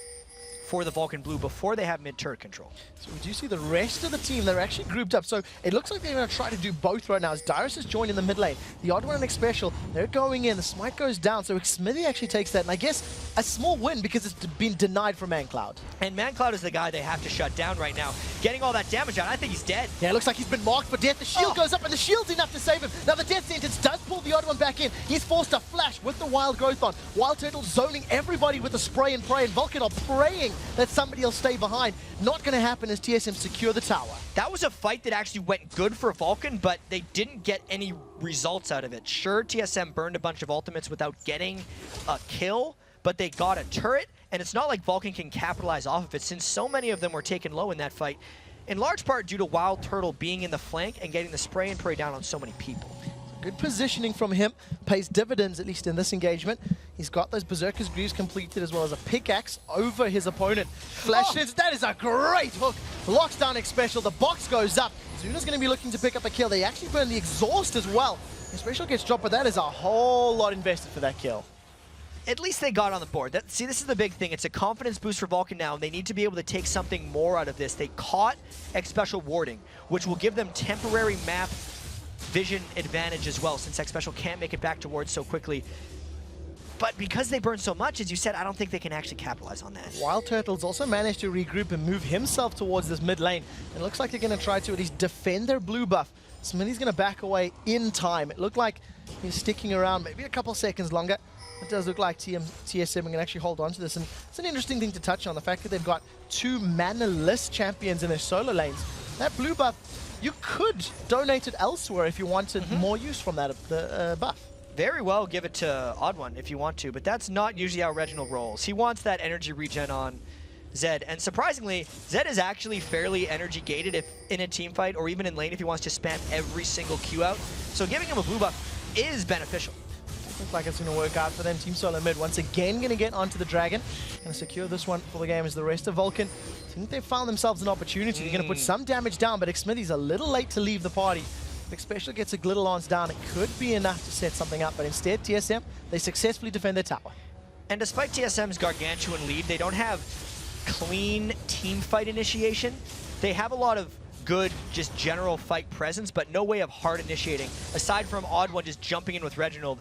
for the Vulcan blue before they have mid-turret control. So we do see the rest of the team, they're actually grouped up. So it looks like they're going to try to do both right now as Dyrus has joined in the mid lane. The odd one and Special, they're going in, the smite goes down, so Smithy actually takes that, and I guess a small win because it's been denied from ManCloud. And ManCloud is the guy they have to shut down right now. Getting all that damage out, I think he's dead. Yeah, it looks like he's been marked for death. The shield goes up, and the shield's enough to save him. Now the death sentence does pull the odd one back in. He's forced to flash with the wild growth on. Wild Turtle zoning everybody with the spray and pray, and Vulcan are praying that somebody else stay behind. Not going to happen as TSM secure the tower. That was a fight that actually went good for Vulcan, but they didn't get any results out of it. Sure, TSM burned a bunch of ultimates without getting a kill, but they got a turret, and it's not like Vulcan can capitalize off of it since so many of them were taken low in that fight, in large part due to Wild Turtle being in the flank and getting the spray and pray down on so many people. Good positioning from him, pays dividends at least in this engagement. He's got those Berserker's Greaves completed as well as a pickaxe over his opponent. Flashes, that is a great hook. Locks down Special, the box goes up. Zuna's going to be looking to pick up a kill. They actually burn the exhaust as well. Special gets dropped, but that is a whole lot invested for that kill. At least they got on the board. See, this is the big thing. It's a confidence boost for Vulcan now, and they need to be able to take something more out of this. They caught X-Special warding, which will give them temporary map vision advantage as well, since X-Special can't make it back to ward so quickly. But because they burn so much, as you said, I don't think they can actually capitalize on that. Wild Turtles also managed to regroup and move himself towards this mid lane. It looks like they're going to try to at least defend their blue buff. Smitty's going to back away in time. It looked like he's sticking around maybe a couple seconds longer. It does look like TSM can actually hold on to this. And it's an interesting thing to touch on, the fact that they've got 2 mana-less champions in their solo lanes. That blue buff, you could donate it elsewhere if you wanted more use from that buff. Very well, give it to Odd One if you want to, but that's not usually how Reginald rolls. He wants that energy regen on Zed, and surprisingly, Zed is actually fairly energy gated if in a team fight or even in lane if he wants to spam every single Q out. So giving him a blue buff is beneficial. Looks like it's going to work out for them. Team Solo Mid once again going to get onto the Dragon and secure this one for the game as the rest of Vulcan. I think they've found themselves an opportunity. They're going to put some damage down, but Smithy's a little late to leave the party. If Special gets a Glitter Lance down, it could be enough to set something up, but instead TSM, they successfully defend their tower. And despite TSM's gargantuan lead, they don't have clean team fight initiation. They have a lot of good, just general fight presence, but no way of hard initiating. Aside from Odd One just jumping in with Reginald,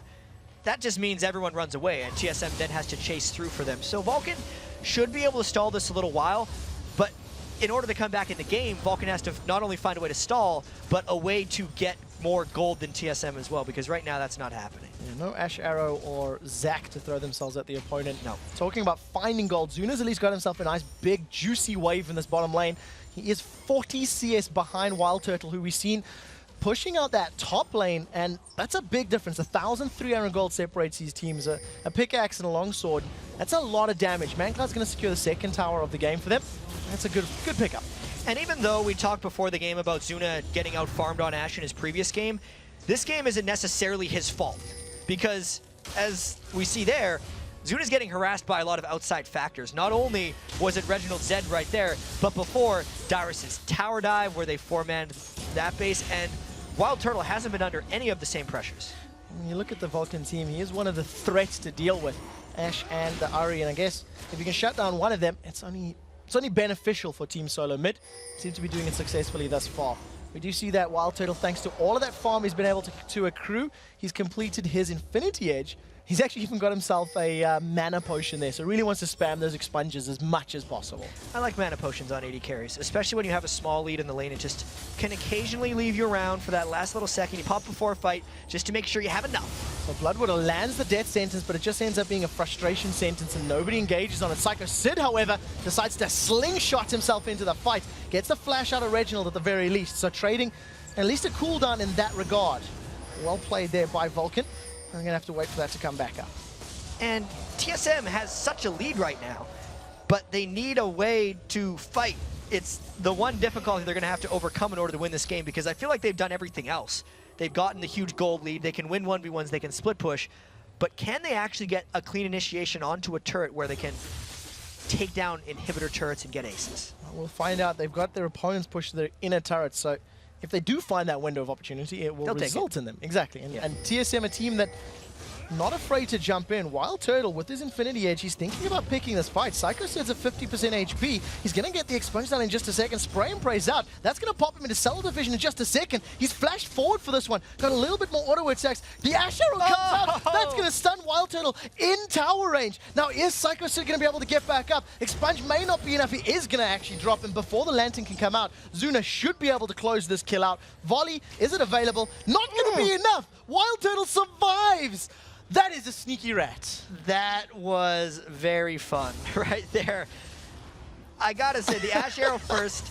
that just means everyone runs away, and TSM then has to chase through for them. So Vulcan should be able to stall this a little while, but in order to come back in the game, Vulcan has to not only find a way to stall, but a way to get more gold than TSM as well, because right now that's not happening. Yeah, no Ash Arrow or Zac to throw themselves at the opponent. No. Talking about finding gold, Zuna's at least got himself a nice big juicy wave in this bottom lane. He is 40 CS behind Wild Turtle, who we've seen pushing out that top lane, and that's a big difference. 1,300 gold separates these teams. A pickaxe and a longsword, that's a lot of damage. ManCloud's going to secure the second tower of the game for them. That's a good pickup. And even though we talked before the game about Zuna getting out farmed on Ashe in his previous game, this game isn't necessarily his fault. Because, as we see there, Zuna's getting harassed by a lot of outside factors. Not only was it Reginald Zed right there, but before Dyrus's tower dive where they 4-manned that base, and Wild Turtle hasn't been under any of the same pressures. When you look at the Vulcan team, he is one of the threats to deal with, Ashe and the Ahri, and I guess if you can shut down one of them, it's only beneficial for Team Solo Mid. Seems to be doing it successfully thus far. We do see that Wild Turtle, thanks to all of that farm he's been able to accrue, he's completed his Infinity Edge. He's actually even got himself a mana potion there, so really wants to spam those expunges as much as possible. I like mana potions on AD carries, especially when you have a small lead in the lane. It just can occasionally leave you around for that last little second. You pop before a fight just to make sure you have enough. So Bloodwater lands the death sentence, but it just ends up being a frustration sentence and nobody engages on it. Psycho Sid, however, decides to slingshot himself into the fight. Gets the flash out of Reginald at the very least, so trading at least a cooldown in that regard. Well played there by Vulcan. I'm going to have to wait for that to come back up. And TSM has such a lead right now. but they need a way to fight. It's the one difficulty they're going to have to overcome in order to win this game, because I feel like they've done everything else. They've gotten the huge gold lead, they can win 1v1s, they can split push, but can they actually get a clean initiation onto a turret where they can take down inhibitor turrets and get aces? We'll find out. They've got their opponents push their inner turrets, so if they do find that window of opportunity, it will result in them. Exactly. And TSM, a team that not afraid to jump in. Wild Turtle, with his Infinity Edge, he's thinking about picking this fight. Psycho Sid's at 50% HP. He's going to get the expunge down in just a second. Spray and Pray's out. That's going to pop him into Cell Division in just a second. He's flashed forward for this one. Got a little bit more auto attacks. The Ash Arrow comes out. That's going to stun Wild Turtle in tower range. Now, is Psycho Sid going to be able to get back up? Expunge may not be enough. He is going to actually drop him before the Lantern can come out. Zuna should be able to close this kill out. Volley, is it available? Not going to be enough. Wild Turtle survives. That is a sneaky rat. That was very fun right there. I gotta say, the Ash Arrow first,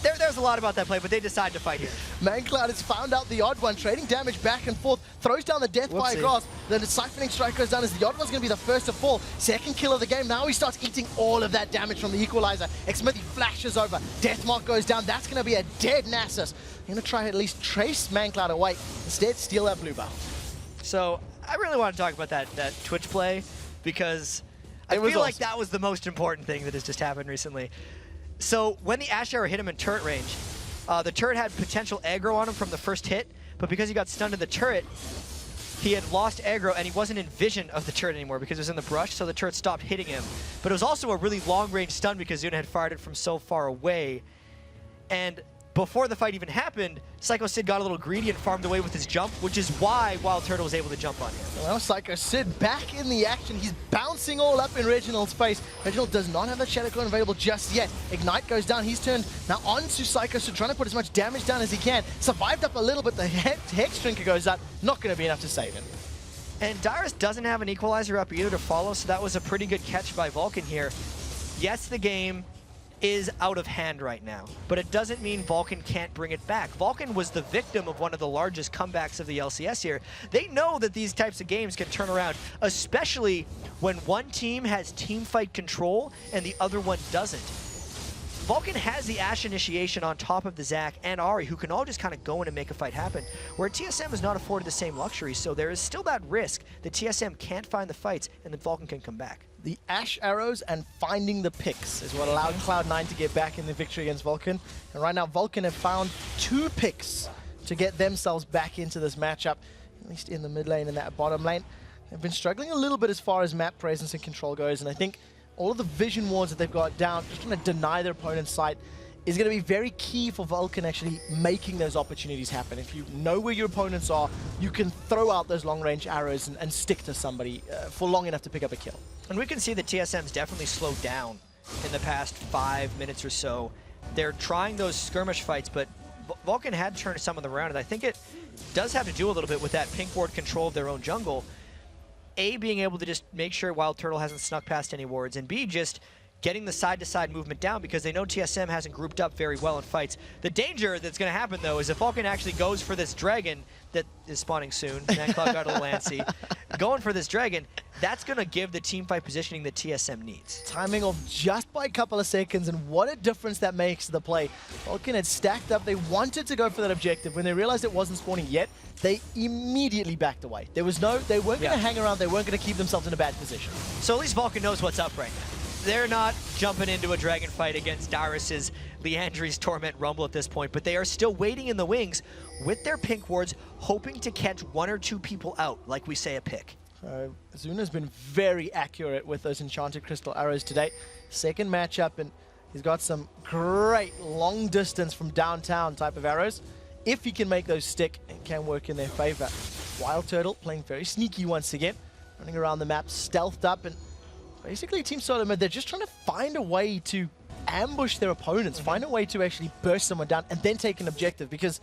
there's a lot about that play, but they decide to fight here. ManCloud has found out the odd one, trading damage back and forth, throws down the death by a grasp, then the siphoning strike goes down as the odd one's going to be the first to fall. Second kill of the game, now he starts eating all of that damage from the equalizer. Xmithy flashes over, Deathmark goes down, that's going to be a dead Nasus. Going to try at least trace ManCloud away, instead steal that blue buff. So, I really want to talk about that Twitch play, because I feel like that was the most important thing that has just happened recently. So when the Ash Arrow hit him in turret range, the turret had potential aggro on him from the first hit, but because he got stunned in the turret, he had lost aggro and he wasn't in vision of the turret anymore because it was in the brush, so the turret stopped hitting him. But it was also a really long-range stun because Zuna had fired it from so far away. And before the fight even happened, Psycho Sid got a little greedy and farmed away with his jump, which is why Wild Turtle was able to jump on him. Well, Psycho Sid back in the action. He's bouncing all up in Reginald's face. Reginald does not have that Shadow Clone available just yet. Ignite goes down. He's turned now onto Psycho Sid, trying to put as much damage down as he can. Survived up a little bit. The Hex Drinker goes out. Not going to be enough to save him. And Dyrus doesn't have an equalizer up either to follow, so that was a pretty good catch by Vulcan here. Yes, the game is out of hand right now, but it doesn't mean Vulcan can't bring it back. Vulcan was the victim of one of the largest comebacks of the LCS here. They know that these types of games can turn around, especially when one team has team fight control and the other one doesn't. Vulcan has the Ashe initiation on top of the Zac and Ahri, who can all just kind of go in and make a fight happen, where TSM is not afforded the same luxury, so there is still that risk that TSM can't find the fights and that Vulcan can come back. The Ash Arrows and finding the picks is what allowed Cloud9 to get back in the victory against Vulcan. And right now, Vulcan have found 2 picks to get themselves back into this matchup, at least in the mid lane and that bottom lane. They've been struggling a little bit as far as map presence and control goes, and I think all of the vision wards that they've got down, just trying to deny their opponent's sight, is going to be very key for Vulcan actually making those opportunities happen. If you know where your opponents are, you can throw out those long-range arrows and stick to somebody for long enough to pick up a kill. And we can see that TSM's definitely slowed down in the past 5 minutes or so. They're trying those skirmish fights, but Vulcan had turned some of them around, and I think it does have to do a little bit with that pink ward control of their own jungle. A, being able to just make sure Wild Turtle hasn't snuck past any wards, and B, just getting the side-to-side movement down because they know TSM hasn't grouped up very well in fights. The danger that's going to happen, though, is if Vulcan actually goes for this dragon that is spawning soon, ManCloud got a little antsy, going for this dragon, that's going to give the team fight positioning that TSM needs. Timing off just by a couple of seconds, and what a difference that makes to the play. Vulcan had stacked up. They wanted to go for that objective. When they realized it wasn't spawning yet, they immediately backed away. They weren't going to hang around. They weren't going to keep themselves in a bad position. So at least Vulcan knows what's up right now. They're not jumping into a dragon fight against Dyrus's Leandri's Torment Rumble at this point, but they are still waiting in the wings with their pink wards, hoping to catch 1 or 2 people out, like we say a pick. Zuna's been very accurate with those Enchanted Crystal arrows today. Second matchup, and he's got some great long distance from downtown type of arrows. If he can make those stick, it can work in their favor. Wild Turtle playing very sneaky once again, running around the map, stealthed up, and basically Team Stalemate, they're just trying to find a way to ambush their opponents, find a way to actually burst someone down and then take an objective, because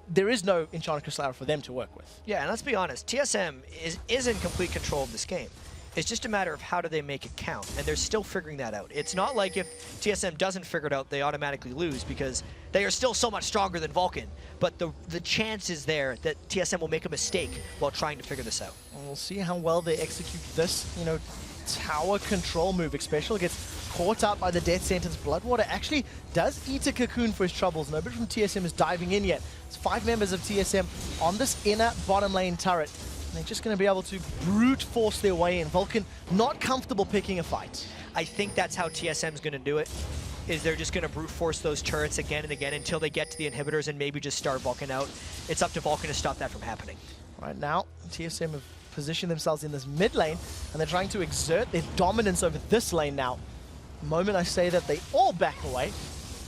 there is no Enchanted Crystal Arrow for them to work with. Yeah, and let's be honest, TSM is in complete control of this game. It's just a matter of how do they make it count, and they're still figuring that out. It's not like if TSM doesn't figure it out, they automatically lose, because they are still so much stronger than Vulcan. But the chance is there that TSM will make a mistake while trying to figure this out. And we'll see how well they execute this, tower control move, especially against caught out by the death sentence. Bloodwater actually does eat a cocoon for his troubles. Nobody from TSM is diving in yet. It's 5 members of TSM on this inner bottom lane turret. And they're just going to be able to brute force their way in. Vulcan not comfortable picking a fight. I think that's how TSM's going to do it, is they're just going to brute force those turrets again and again until they get to the inhibitors and maybe just start Vulcan out. It's up to Vulcan to stop that from happening. Right now, TSM have positioned themselves in this mid lane, and they're trying to exert their dominance over this lane now. The moment I say that, they all back away.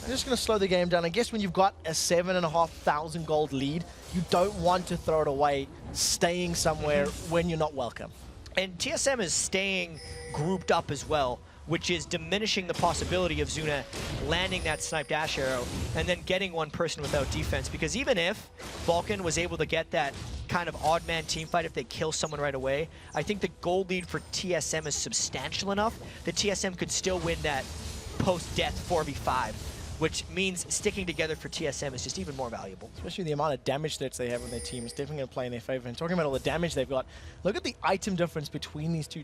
I'm just going to slow the game down. I guess when you've got a 7,500 gold lead, you don't want to throw it away, staying somewhere when you're not welcome. And TSM is staying grouped up as well, which is diminishing the possibility of Zuna landing that snipe dash arrow and then getting one person without defense. Because even if Vulcan was able to get that kind of odd man team fight if they kill someone right away, I think the gold lead for TSM is substantial enough that TSM could still win that post-death 4v5, which means sticking together for TSM is just even more valuable. Especially the amount of damage threats they have on their team is definitely going to play in their favor. And talking about all the damage they've got, look at the item difference between these two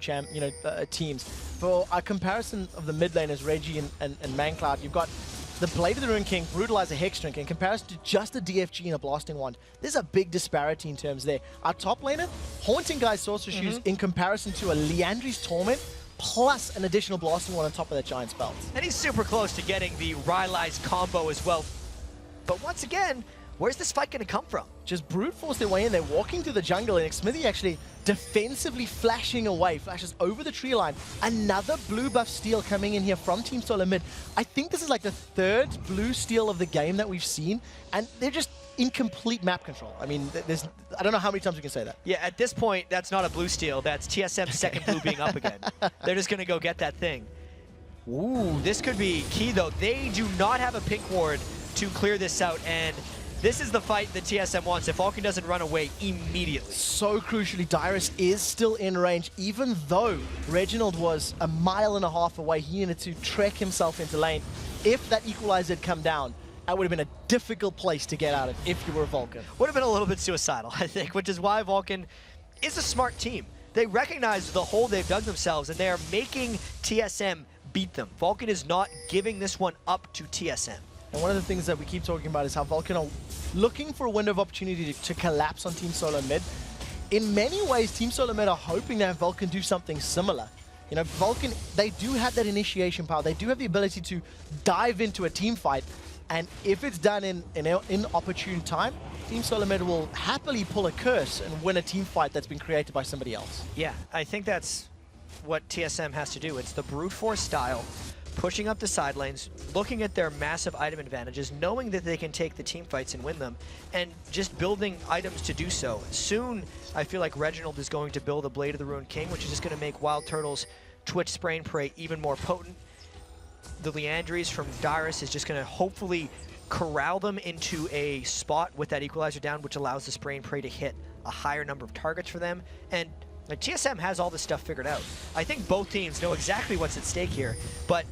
teams. For a comparison of the mid laners, Reggie and Mancloud, you've got the Blade of the Ruin King, Brutalizer, Hexdrink, in comparison to just a DFG and a Blasting Wand. There's a big disparity in terms there. Our top laner, Haunting Guy's Sorcerer Shoes in comparison to a Liandry's Torment, plus an additional Blasting Wand on top of that Giant's Belt. And he's super close to getting the Rylai's combo as well. But once again, where's this fight going to come from? Just brute force their way in. They're walking through the jungle, and Smithy actually defensively flashing away, flashes over the tree line. Another blue buff steal coming in here from Team Solar Mid. I think this is like the 3rd blue steal of the game that we've seen, and they're just in complete map control. I mean, I don't know how many times we can say that. Yeah, at this point, that's not a blue steal. That's TSM's second blue being up again. They're just going to go get that thing. Ooh, this could be key, though. They do not have a pink ward to clear this out, and this is the fight that TSM wants if Vulcan doesn't run away immediately. So crucially, Dyrus is still in range, even though Reginald was 1.5 miles away. He needed to trek himself into lane. If that equalizer had come down, that would have been a difficult place to get out of if you were Vulcan. Would have been a little bit suicidal, I think, which is why Vulcan is a smart team. They recognize the hole they've dug themselves, and they are making TSM beat them. Vulcan is not giving this one up to TSM. And one of the things that we keep talking about is how Vulcan are looking for a window of opportunity to collapse on Team Solar Mid. In many ways, Team Solar Mid are hoping to have Vulcan do something similar. You know, Vulcan, they do have that initiation power. They do have the ability to dive into a team fight. And if it's done in opportune time, Team Solar Mid will happily pull a curse and win a team fight that's been created by somebody else. Yeah, I think that's what TSM has to do. It's the brute force style, pushing up the side lanes, looking at their massive item advantages, knowing that they can take the team fights and win them, and just building items to do so. Soon, I feel like Reginald is going to build a Blade of the Ruined King, which is just going to make Wild Turtle's Twitch Spray and Pray even more potent. The Liandry's from Dyrus is just going to hopefully corral them into a spot with that equalizer down, which allows the Spray and Pray to hit a higher number of targets for them. And like, TSM has all this stuff figured out. I think both teams know exactly what's at stake here, but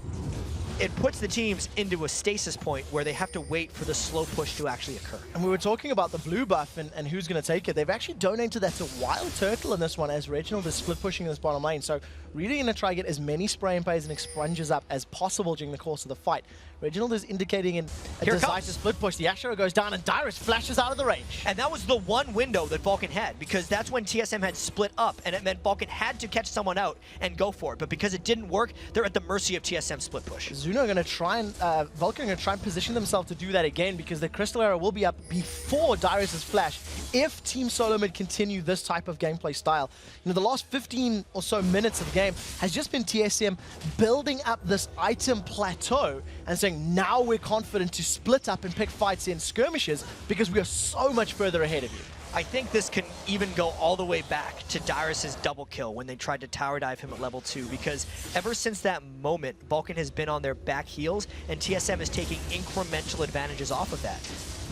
it puts the teams into a stasis point where they have to wait for the slow push to actually occur. And we were talking about the blue buff and who's going to take it. They've actually donated that to Wild Turtle in this one, as Reginald is split pushing in this bottom lane. So really going to try to get as many spray and prays and expunges up as possible during the course of the fight. Reginald is indicating in a desire to split push. The Ash arrow goes down and Dyrus flashes out of the range. And that was the one window that Vulcan had, because that's when TSM had split up, and it meant Vulcan had to catch someone out and go for it. But because it didn't work, they're at the mercy of TSM split push. Zuna are going to try and, Vulcan are going to try and position themselves to do that again, because the Crystal Arrow will be up before Dyrus's flash if Team Solar Mid continue this type of gameplay style. You know, the last 15 or so minutes of the game has just been TSM building up this item plateau and saying, now we're confident to split up and pick fights in skirmishes because we are so much further ahead of you. I think this can even go all the way back to Dyrus's double kill when they tried to tower dive him at level 2, because ever since that moment, Vulcan has been on their back heels and TSM is taking incremental advantages off of that.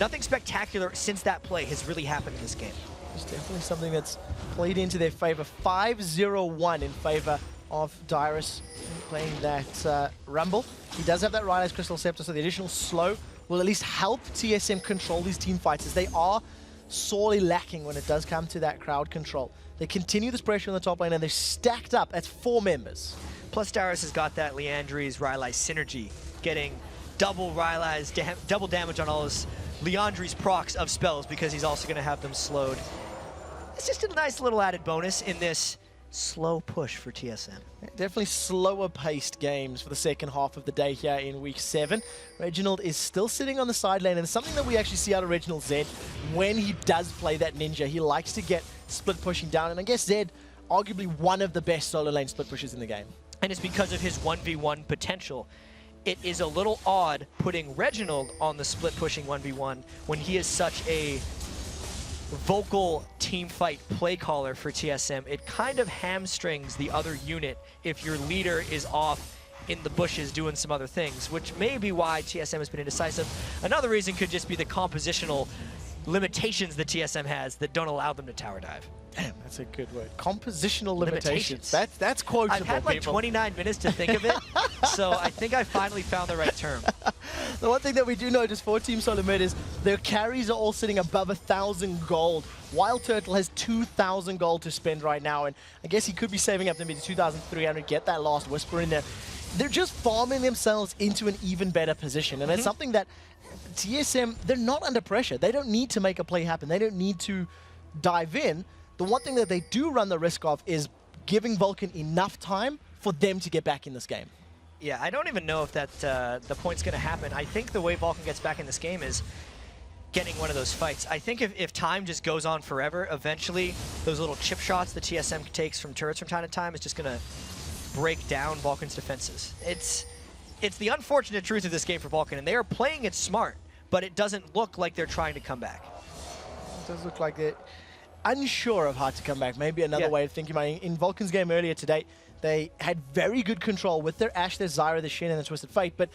Nothing spectacular since that play has really happened in this game. It's definitely something that's played into their favor. 5-0-1 in favor of Dyrus playing that Rumble. He does have that Rylai's Crystal Scepter, so the additional slow will at least help TSM control these team fighters. They are sorely lacking when it does come to that crowd control. They continue this pressure on the top lane and they're stacked up. That's 4 members. Plus Darius has got that Leandri's Rylai synergy, getting double Rylai's double damage on all his Leandri's procs of spells because he's also going to have them slowed. It's just a nice little added bonus in this slow push for TSM. Definitely slower paced games for the second half of the day here in week 7. Reginald is still sitting on the side lane, and it's something that we actually see out of Reginald Zed when he does play that ninja. He likes to get split pushing down, and I guess Zed, arguably one of the best solo lane split pushes in the game. And it's because of his 1v1 potential. It is a little odd putting Reginald on the split pushing 1v1 when he is such a vocal team fight play caller for TSM. It kind of hamstrings the other unit if your leader is off in the bushes doing some other things, which may be why TSM has been indecisive. Another reason could just be the compositional limitations that TSM has that don't allow them to tower dive. Damn, that's a good word. Compositional limitations. That's quotable, I've had like people. 29 minutes to think of it, so I think I finally found the right term. The one thing that we do notice for Team Solo Mid is their carries are all sitting above 1,000 gold. Wild Turtle has 2,000 gold to spend right now, and I guess he could be saving up to maybe 2,300, get that last Whisper in there. They're just farming themselves into an even better position, and it's something that TSM, they're not under pressure. They don't need to make a play happen. They don't need to dive in. The one thing that they do run the risk of is giving Vulcan enough time for them to get back in this game. Yeah, I don't even know if that the point's going to happen. I think the way Vulcan gets back in this game is getting one of those fights. I think if time just goes on forever, eventually those little chip shots that TSM takes from turrets from time to time is just going to break down Vulcan's defenses. It's the unfortunate truth of this game for Vulcan, and they are playing it smart, but it doesn't look like they're trying to come back. It does look like they're unsure of how to come back. Maybe another way of thinking about it. In Vulcan's game earlier today, they had very good control with their Ashe, their Zyra, their Shin, and their Twisted Fate, but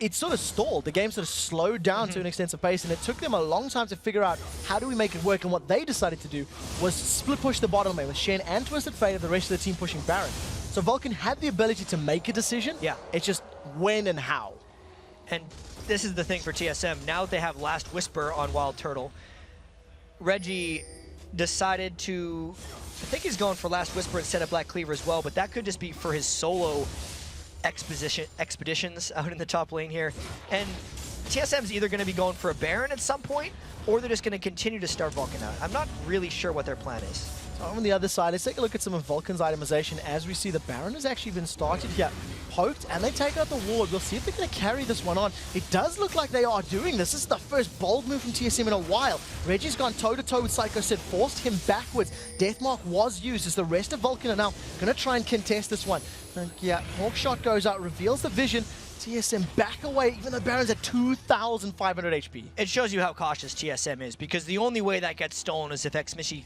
it sort of stalled. The game sort of slowed down to an extensive pace, and it took them a long time to figure out how do we make it work, and what they decided to do was split push the bottom lane with Shen and Twisted Fate, and the rest of the team pushing Baron. So Vulcan had the ability to make a decision. Yeah. It's just when and how. And this is the thing for TSM. Now that they have Last Whisper on Wild Turtle, Reggie decided to, I think he's going for Last Whisper instead of Black Cleaver as well, but that could just be for his solo expeditions out in the top lane here. And TSM's either going to be going for a Baron at some point, or they're just going to continue to start Vulcan out. I'm not really sure what their plan is. So on the other side, let's take a look at some of Vulcan's itemization. As we see, the Baron has actually been started here, poked, and they take out the ward. We'll see if they're going to carry this one on. It does look like they are doing this. This is the first bold move from TSM in a while. Reggie's gone toe-to-toe with Psycho Sid, forced him backwards. Deathmark was used as the rest of Vulcan are now going to try and contest this one. And yeah, Hawkshot goes out, reveals the vision. TSM back away, even though Baron's at 2,500 HP. It shows you how cautious TSM is, because the only way that gets stolen is if Xmithy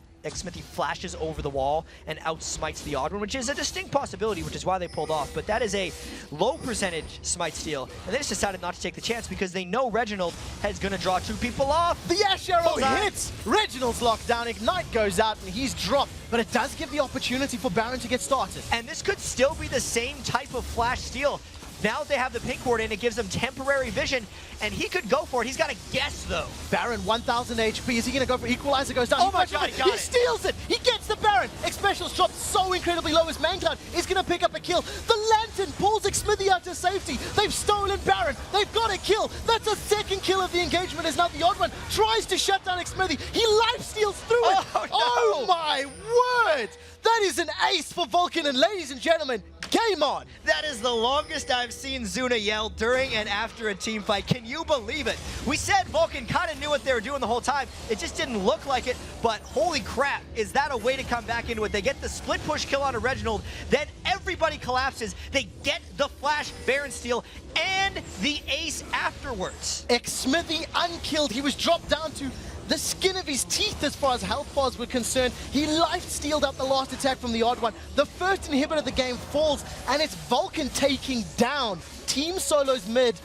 flashes over the wall and outsmites the odd one, which is a distinct possibility, which is why they pulled off. But that is a low percentage smite steal, and they just decided not to take the chance because they know Reginald is going to draw 2 people off. The Ashe Arrow hits! Reginald's locked down, Ignite goes out, and he's dropped. But it does give the opportunity for Baron to get started. And this could still be the same type of flash steal. Now that they have the pink ward in, it gives them temporary vision, and he could go for it. He's got to guess, though. Baron, 1,000 HP. Is he going to go for Equalizer? Goes down. Oh my God, he got it. Steals it. He gets the Baron. X-Special's dropped so incredibly low as Mancloud is going to pick up a kill. The Lantern pulls Xmithy out to safety. They've stolen Baron. They've got a kill. That's a second kill of the engagement as now the odd one tries to shut down Xmithy. He life steals through it. Oh, no. Oh my word. That is an ace for Vulcan, and ladies and gentlemen, game on! That is the longest I've seen Zuna yell during and after a team fight. Can you believe it? We said Vulcan kind of knew what they were doing the whole time. It just didn't look like it, but holy crap, is that a way to come back into it? They get the split push kill on a Reginald, then everybody collapses. They get the flash Baron steal and the ace afterwards. Xmithy unkilled. He was dropped down to the skin of his teeth as far as health bars were concerned. He life-stealed out the last attack from the odd one. The first inhibitor of the game falls, and it's Vulcan taking down Team Solo's mid's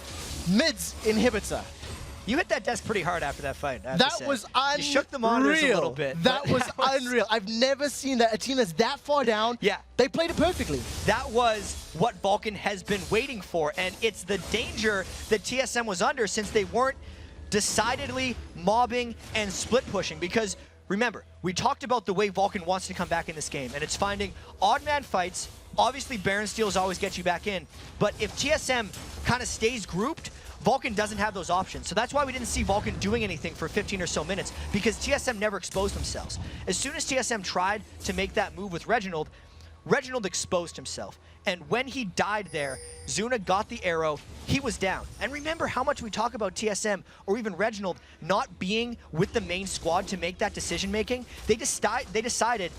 inhibitor. You hit that desk pretty hard after that fight. That was unreal. You shook the monitors a little bit. That was unreal. I've never seen that. A team that's that far down, they played it perfectly. That was what Vulcan has been waiting for, and it's the danger that TSM was under since they weren't decidedly mobbing and split pushing, because remember, we talked about the way Vulcan wants to come back in this game, and it's finding odd man fights. Obviously, Baron steals always get you back in, but if TSM kind of stays grouped, Vulcan doesn't have those options. So that's why we didn't see Vulcan doing anything for 15 or so minutes, because TSM never exposed themselves. As soon as TSM tried to make that move with Reginald, Reginald exposed himself. And when he died there, Zuna got the arrow, he was down. And remember how much we talk about TSM or even Reginald not being with the main squad to make that decision making. They decided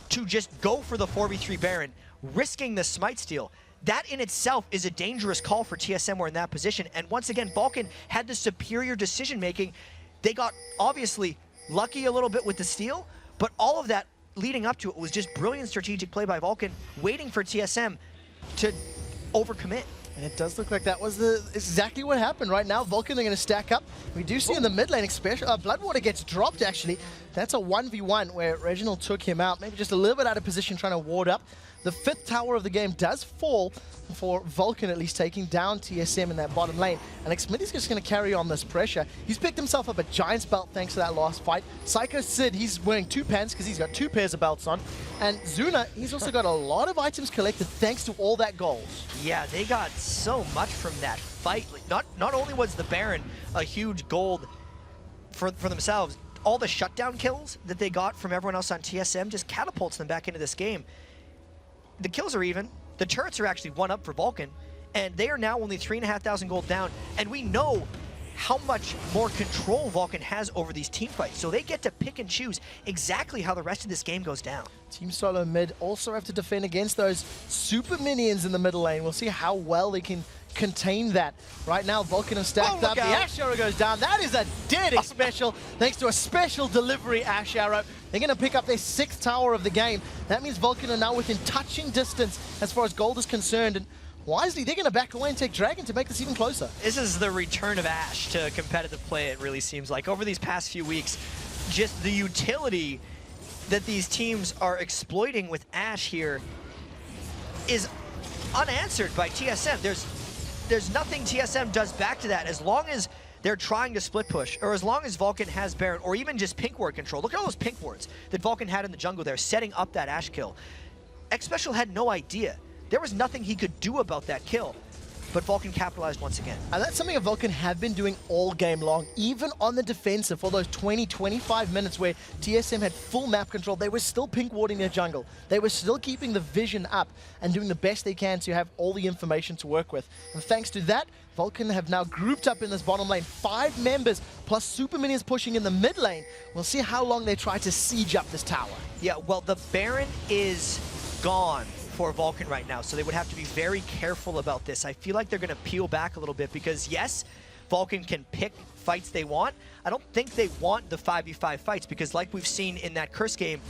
to just go for the 4v3 Baron, risking the smite steal. That in itself is a dangerous call for TSM who are in that position. And once again, Vulcan had the superior decision making. They got obviously lucky a little bit with the steal, but all of that leading up to it was just brilliant strategic play by Vulcan, waiting for TSM to overcommit. And it does look like that was exactly what happened. Right now, Vulcan are going to stack up. We do see in the mid lane, Bloodwater gets dropped, actually. That's a 1v1 where Reginald took him out, maybe just a little bit out of position trying to ward up. The 5th tower of the game does fall for Vulcan, at least taking down TSM in that bottom lane. And Smithy's just going to carry on this pressure. He's picked himself up a Giant's belt thanks to that last fight. Psycho Sid, he's wearing 2 pants because he's got 2 pairs of belts on. And Zuna, he's also got a lot of items collected thanks to all that gold. Yeah, they got so much from that fight. Like, not only was the Baron a huge gold for themselves, all the shutdown kills that they got from everyone else on TSM just catapults them back into this game. The kills are even. The turrets are actually 1 up for Vulcan, and they are now only 3,500 gold down. And we know how much more control Vulcan has over these team fights, so they get to pick and choose exactly how the rest of this game goes down. Team Solo mid also have to defend against those super minions in the middle lane. We'll see how well they can contain that. Right now, Vulcan have stacked up. The Ash Arrow goes down. That is a dead special, thanks to a special delivery Ash Arrow. They're going to pick up their 6th tower of the game. That means Vulcan are now within touching distance as far as gold is concerned. And wisely, they're going to back away and take Dragon to make this even closer. This is the return of Ash to competitive play, it really seems like. Over these past few weeks, just the utility that these teams are exploiting with Ash here is unanswered by TSM. There's nothing TSM does back to that as long as they're trying to split push, or as long as Vulcan has Baron, or even just pink ward control. Look at all those pink wards that Vulcan had in the jungle there, setting up that Ash kill. Xpecial had no idea. There was nothing he could do about that kill, but Vulcan capitalized once again. And that's something that Vulcan have been doing all game long, even on the defensive for those 20-25 minutes where TSM had full map control. They were still pink warding their jungle. They were still keeping the vision up and doing the best they can to have all the information to work with. And thanks to that, Vulcan have now grouped up in this bottom lane. 5 members plus super minions pushing in the mid lane. We'll see how long they try to siege up this tower. Yeah, well, the Baron is gone for Vulcan right now, so they would have to be very careful about this. I feel like they're going to peel back a little bit because, yes, Vulcan can pick fights they want. I don't think they want the 5v5 fights because, like we've seen in that Curse game,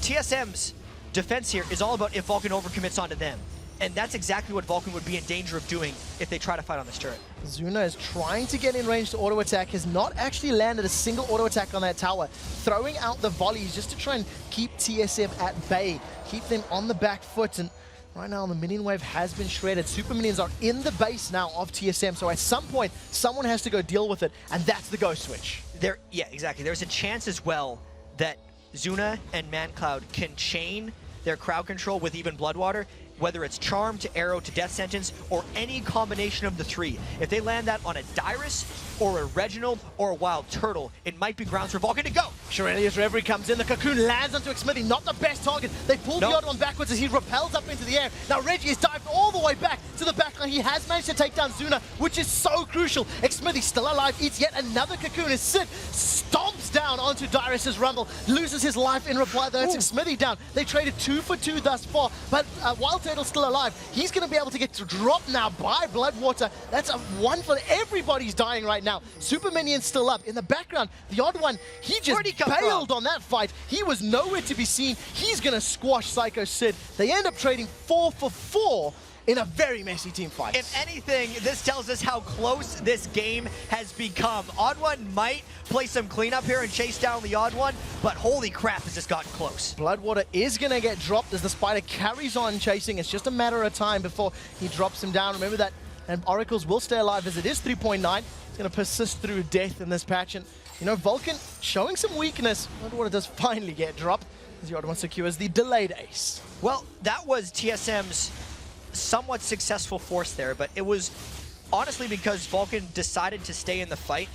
TSM's defense here is all about if Vulcan overcommits onto them. And that's exactly what Vulcan would be in danger of doing if they try to fight on this turret. Zuna is trying to get in range to auto attack, has not actually landed a single auto attack on that tower, throwing out the volleys just to try and keep TSM at bay, keep them on the back foot. And right now the minion wave has been shredded. Super minions are in the base now of TSM, so at some point someone has to go deal with it, and that's the go switch. Yeah, exactly. There's a chance as well that Zuna and ManCloud can chain their crowd control with even Bloodwater, whether it's Charm to Arrow to Death Sentence, or any combination of the 3. If they land that on a Dyrus, or a Reginald, or a Wild Turtle, it might be grounds for Vulcan to go. Shirelia's Reverie comes in, the Cocoon lands onto Xmithy, not the best target. They pull the odd one backwards as he repels up into the air. Now Reggie is dived all the way back to the backline. He has managed to take down Zuna, which is so crucial. Xmithy still alive, eats yet another Cocoon as Sid stomps down onto Dyrus's Rumble, loses his life in reply. That's Xmithy down. They traded 2 for 2 thus far, but Wild Turtle's still alive. He's going to be able to get dropped now by Bloodwater. That's a 1 for everybody's dying right now. Super Minion's still up. In the background, the odd one, he just bailed on that fight. He was nowhere to be seen. He's going to squash Psycho Sid. They end up trading 4 for 4 in a very messy team fight. If anything, this tells us how close this game has become. Odd One might play some cleanup here and chase down the Odd One, but holy crap, has this gotten close. Bloodwater is going to get dropped as the Spider carries on chasing. It's just a matter of time before he drops him down. Remember that, and Oracles will stay alive as it is 3.9. It's going to persist through death in this patch. And You know, Vulcan showing some weakness. I wonder what it does finally get dropped as the odd one secures the delayed ace. Well, that was TSM's somewhat successful force there, but it was honestly because Vulcan decided to stay in the fight.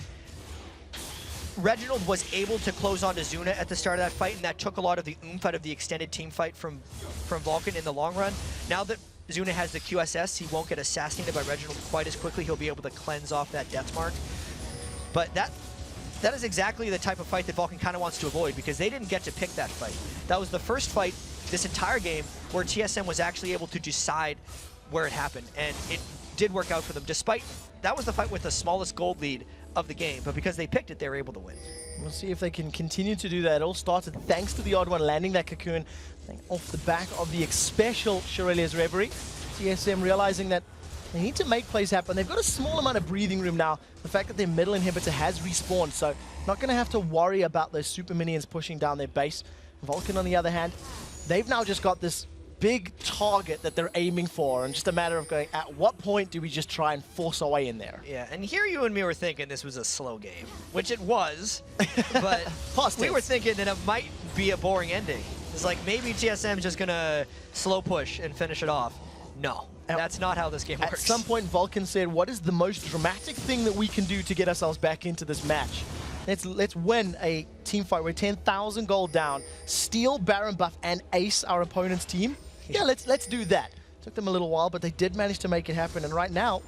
Reginald was able to close onto Zuna at the start of that fight, and that took a lot of the oomph out of the extended team fight from Vulcan in the long run. Now that Zuna has the QSS, he won't get assassinated by Reginald quite as quickly. He'll be able to cleanse off that death mark. But that is exactly the type of fight that Vulcan kind of wants to avoid, because they didn't get to pick that fight. That was the first fight this entire game where TSM was actually able to decide where it happened, and it did work out for them, despite that was the fight with the smallest gold lead of the game, but because they picked it, they were able to win. We'll see if they can continue to do that. It all started thanks to the odd one landing that cocoon off the back of the special Shirelia's Reverie. TSM realizing that they need to make plays happen. They've got a small amount of breathing room now. The fact that their middle inhibitor has respawned, so not going to have to worry about those super minions pushing down their base. Vulcan, on the other hand, they've now just got this big target that they're aiming for, and just a matter of going, at what point do we just try and force our way in there? Yeah, and here you and me were thinking this was a slow game, which it was, but we were thinking that it might be a boring ending. It's like maybe TSM's just going to slow push and finish it off. No, that's not how this game works. At some point, Vulcan said, what is the most dramatic thing that we can do to get ourselves back into this match? Let's win a team fight. We're 10,000 gold down, steal Baron buff, and ace our opponent's team. Yeah, let's do that. Took them a little while, but they did manage to make it happen. And right now,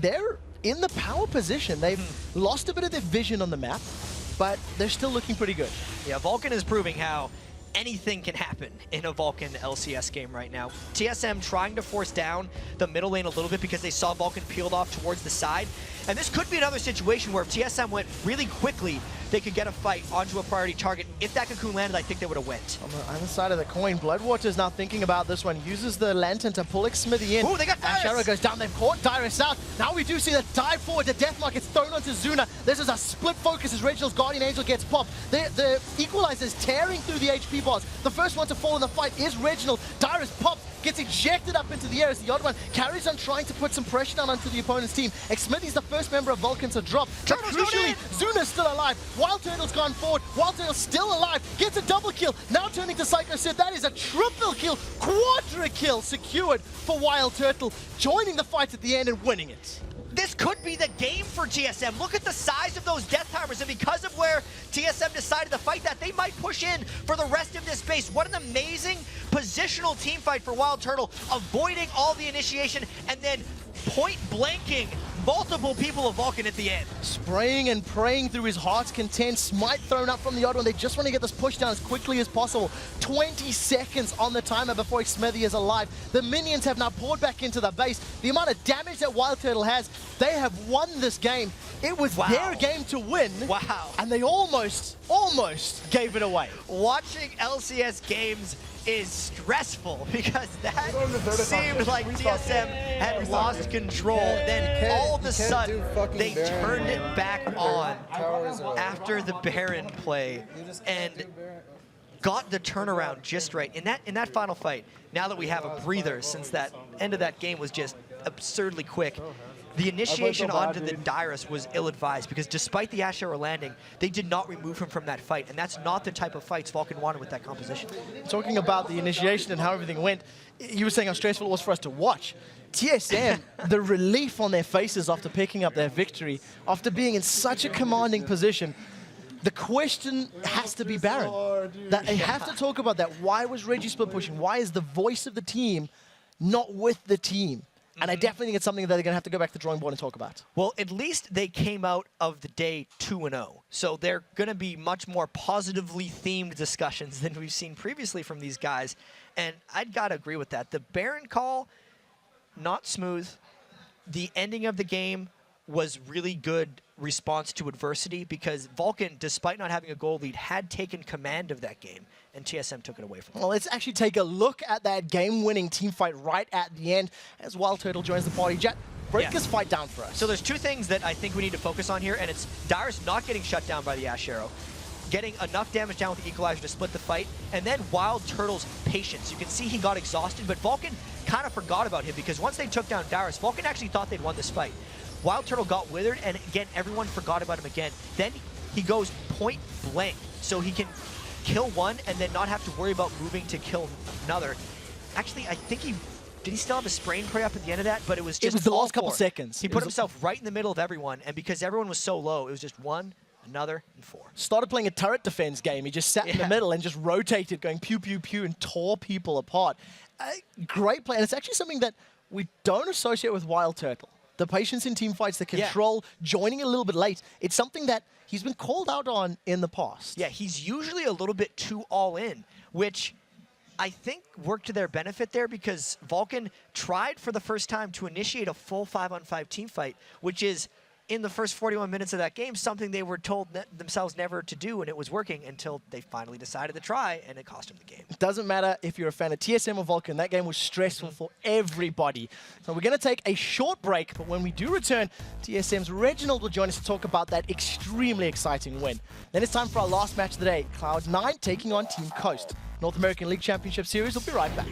they're in the power position. They've lost a bit of their vision on the map, but they're still looking pretty good. Yeah, Vulcan is proving how anything can happen in a Vulcan LCS game right now. TSM trying to force down the middle lane a little bit because they saw Vulcan peeled off towards the side. And this could be another situation where if TSM went really quickly, they could get a fight onto a priority target. If that cocoon landed, I think they would have went. On the other side of the coin, Bloodwater's now thinking about this one. Uses the lantern to pull Smithy in. Ooh, they got Dyrus! Ashara goes down. They've caught Dyrus out. Now we do see the dive forward. The Deathmark gets thrown onto Zuna. This is a split focus as Reginald's Guardian Angel gets popped. The Equalizer's tearing through the HP bars. The first one to fall in the fight is Reginald. Dyrus pops, gets ejected up into the air as the odd one carries on trying to put some pressure down onto the opponent's team. Smithy's the first member of Vulcan to drop. But crucially, Zuna's still alive. Wild Turtle's gone forward. Wild Turtle's still alive. Gets a double kill. Now turning to Psycho Sid. That is a triple kill. Quadra kill secured for Wild Turtle, joining the fight at the end and winning it. This could be the game for TSM. Look at the size of those death timers, and because of where TSM decided to fight that, they might push in for the rest of this base. What an amazing positional team fight for Wild Turtle, avoiding all the initiation and then point blanking multiple people of Vulcan at the end. Spraying and praying through his heart's content. Smite thrown up from the odd one. They just want to get this push down as quickly as possible. 20 seconds on the timer before Smithy is alive. The minions have now poured back into the base. The amount of damage that Wild Turtle has, they have won this game. It was their game to win. Wow. And they almost gave it away. Watching LCS games is stressful because that seemed like TSM had lost control. Then all of a sudden, they turned it back on after the Baron play and got the turnaround just right. In that final fight, now that we have a breather since that end of that game was just absurdly quick, the initiation onto the Dyrus was ill-advised because despite the Ashara landing, they did not remove him from that fight, and that's not the type of fights Vulcan wanted with that composition. Talking about the initiation and how everything went, you were saying how stressful it was for us to watch. TSM, the relief on their faces after picking up their victory, after being in such a commanding position, the question has to be Baron. That they have to talk about that. Why was Reggie split pushing? Why is the voice of the team not with the team? And I definitely think it's something that they're going to have to go back to the drawing board and talk about. Well, at least they came out of the day 2-0. So they're going to be much more positively themed discussions than we've seen previously from these guys. And I'd got to agree with that. The Baron call, not smooth. The ending of the game was really good response to adversity because Vulcan, despite not having a goal lead, had taken command of that game, and TSM took it away from them. Well, let's actually take a look at that game-winning team fight right at the end as Wild Turtle joins the party. Jet, break this fight down for us. So there's two things that I think we need to focus on here, and it's Dyrus not getting shut down by the Ash Arrow, getting enough damage down with the Equalizer to split the fight, and then Wild Turtle's patience. You can see he got exhausted, but Vulcan kind of forgot about him because once they took down Dyrus, Vulcan actually thought they'd won this fight. Wild Turtle got withered, and again, everyone forgot about him again. Then he goes point blank, so he can kill one and then not have to worry about moving to kill another. Actually, I think did he still have a sprain prey up at the end of that? But it was just It was the all last couple four. seconds. He put himself right in the middle of everyone, and because everyone was so low, it was just one, another, and four. Started playing a turret defense game. He just sat in the middle and just rotated, going pew, pew, pew, and tore people apart. Great play, and it's actually something that we don't associate with Wild Turtle. The patience in team fights, the control, joining a little bit late. It's something that he's been called out on in the past. Yeah, he's usually a little bit too all in, which I think worked to their benefit there because Vulcan tried for the first time to initiate a full 5-on-5 team fight, which is, in the first 41 minutes of that game, something they were told themselves never to do, and it was working until they finally decided to try, and it cost them the game. It doesn't matter if you're a fan of TSM or Vulcan, that game was stressful for everybody. So we're going to take a short break, but when we do return, TSM's Reginald will join us to talk about that extremely exciting win. Then it's time for our last match of the day, Cloud9 taking on Team Coast. North American League Championship Series. We'll be right back.